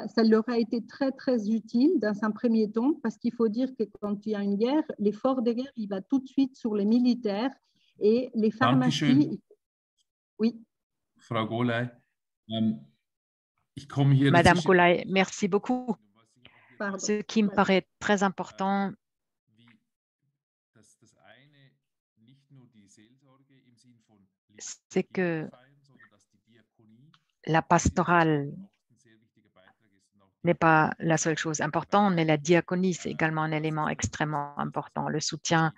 Ça leur a été très, très utile dans un premier temps parce qu'il faut dire que quand il y a une guerre, l'effort de guerre, il va tout de suite sur les militaires et les pharmacies. Oui. Frau Golay, ich komme hier. Madame Golay, merci beaucoup. Pardon. Ce qui me paraît très important, c'est que la pastorale n'est pas la seule chose importante, mais la diaconie, c'est également un élément extrêmement important. Le soutien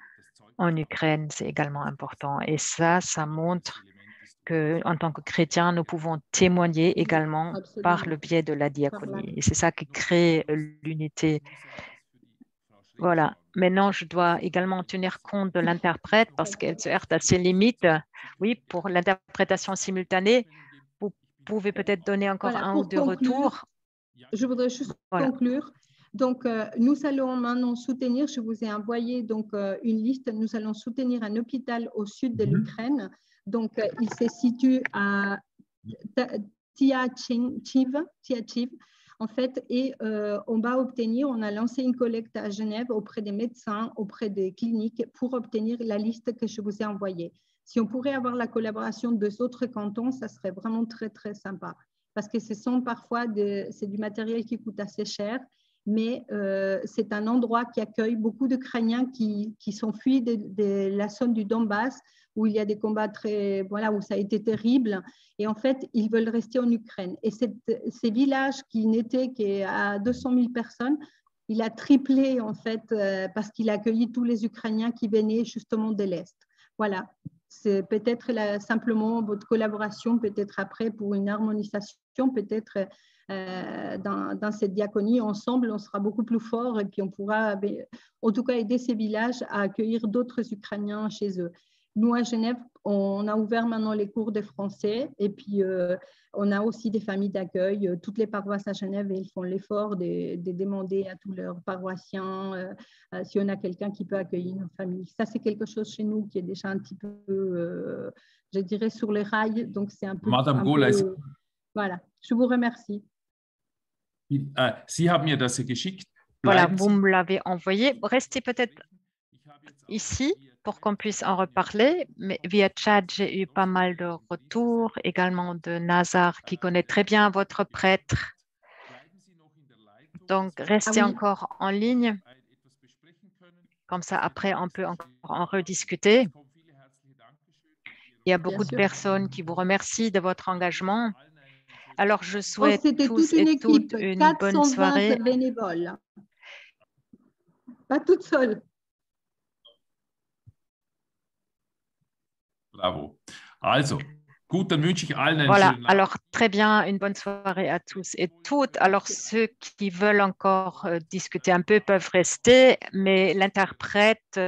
en Ukraine, c'est également important. Et ça montre qu'en tant que chrétiens, nous pouvons témoigner également par le biais de la diaconie. Et c'est ça qui crée l'unité. Voilà. Maintenant, je dois également tenir compte de l'interprète parce qu'elle se heurte à ses limites. Oui, pour l'interprétation simultanée, vous pouvez peut-être donner encore un ou deux retours. Je voudrais juste conclure. Donc, nous allons maintenant soutenir, je vous ai envoyé donc, une liste, nous allons soutenir un hôpital au sud de l'Ukraine. Donc, il se situe à Tiachiv, en fait, et on va obtenir, on a lancé une collecte à Genève auprès des médecins, auprès des cliniques pour obtenir la liste que je vous ai envoyée. Si on pourrait avoir la collaboration des autres cantons, ça serait vraiment très, très sympa. Parce que ce sont parfois c'est du matériel qui coûte assez cher, mais c'est un endroit qui accueille beaucoup d'Ukrainiens qui sont fuis de la zone du Donbass, où il y a des combats où ça a été terrible. Et en fait, ils veulent rester en Ukraine. Et ces villages qui n'étaient qu'à 200 000 personnes, il a triplé en fait parce qu'il a accueilli tous les Ukrainiens qui venaient justement de l'Est. Voilà. C'est peut-être simplement votre collaboration, peut-être après pour une harmonisation, peut-être dans cette diaconie, ensemble, on sera beaucoup plus fort et puis on pourra en tout cas aider ces villages à accueillir d'autres Ukrainiens chez eux. Nous, à Genève, on a ouvert maintenant les cours de français et puis on a aussi des familles d'accueil. Toutes les paroisses à Genève, ils font l'effort de demander à tous leurs paroissiens si on a quelqu'un qui peut accueillir une famille. Ça, c'est quelque chose chez nous qui est déjà un petit peu, je dirais, sur les rails. Donc, c'est un peu… Madame Golay, voilà, je vous remercie. Sie haben mir das geschickt. Voilà, vous me l'avez envoyé. Restez peut-être ici pour qu'on puisse en reparler. Mais via chat, j'ai eu pas mal de retours, également de Nazar qui connaît très bien votre prêtre. Donc, restez encore en ligne. Comme ça, après, on peut encore en rediscuter. Il y a beaucoup de personnes qui vous remercient de votre engagement. Alors, je souhaite tous et toutes une bonne soirée. 420 bénévoles. Pas toute seule. Bravo. Also, gut, dann wünsche ich allen einen voilà, schönen alors très bien, une bonne soirée à tous et toutes. Alors, ceux qui veulent encore discuter un peu peuvent rester, mais l'interprète,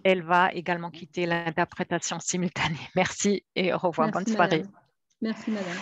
elle va également quitter l'interprétation simultanée. Merci et au revoir. Merci, bonne soirée. Madame. Merci, madame.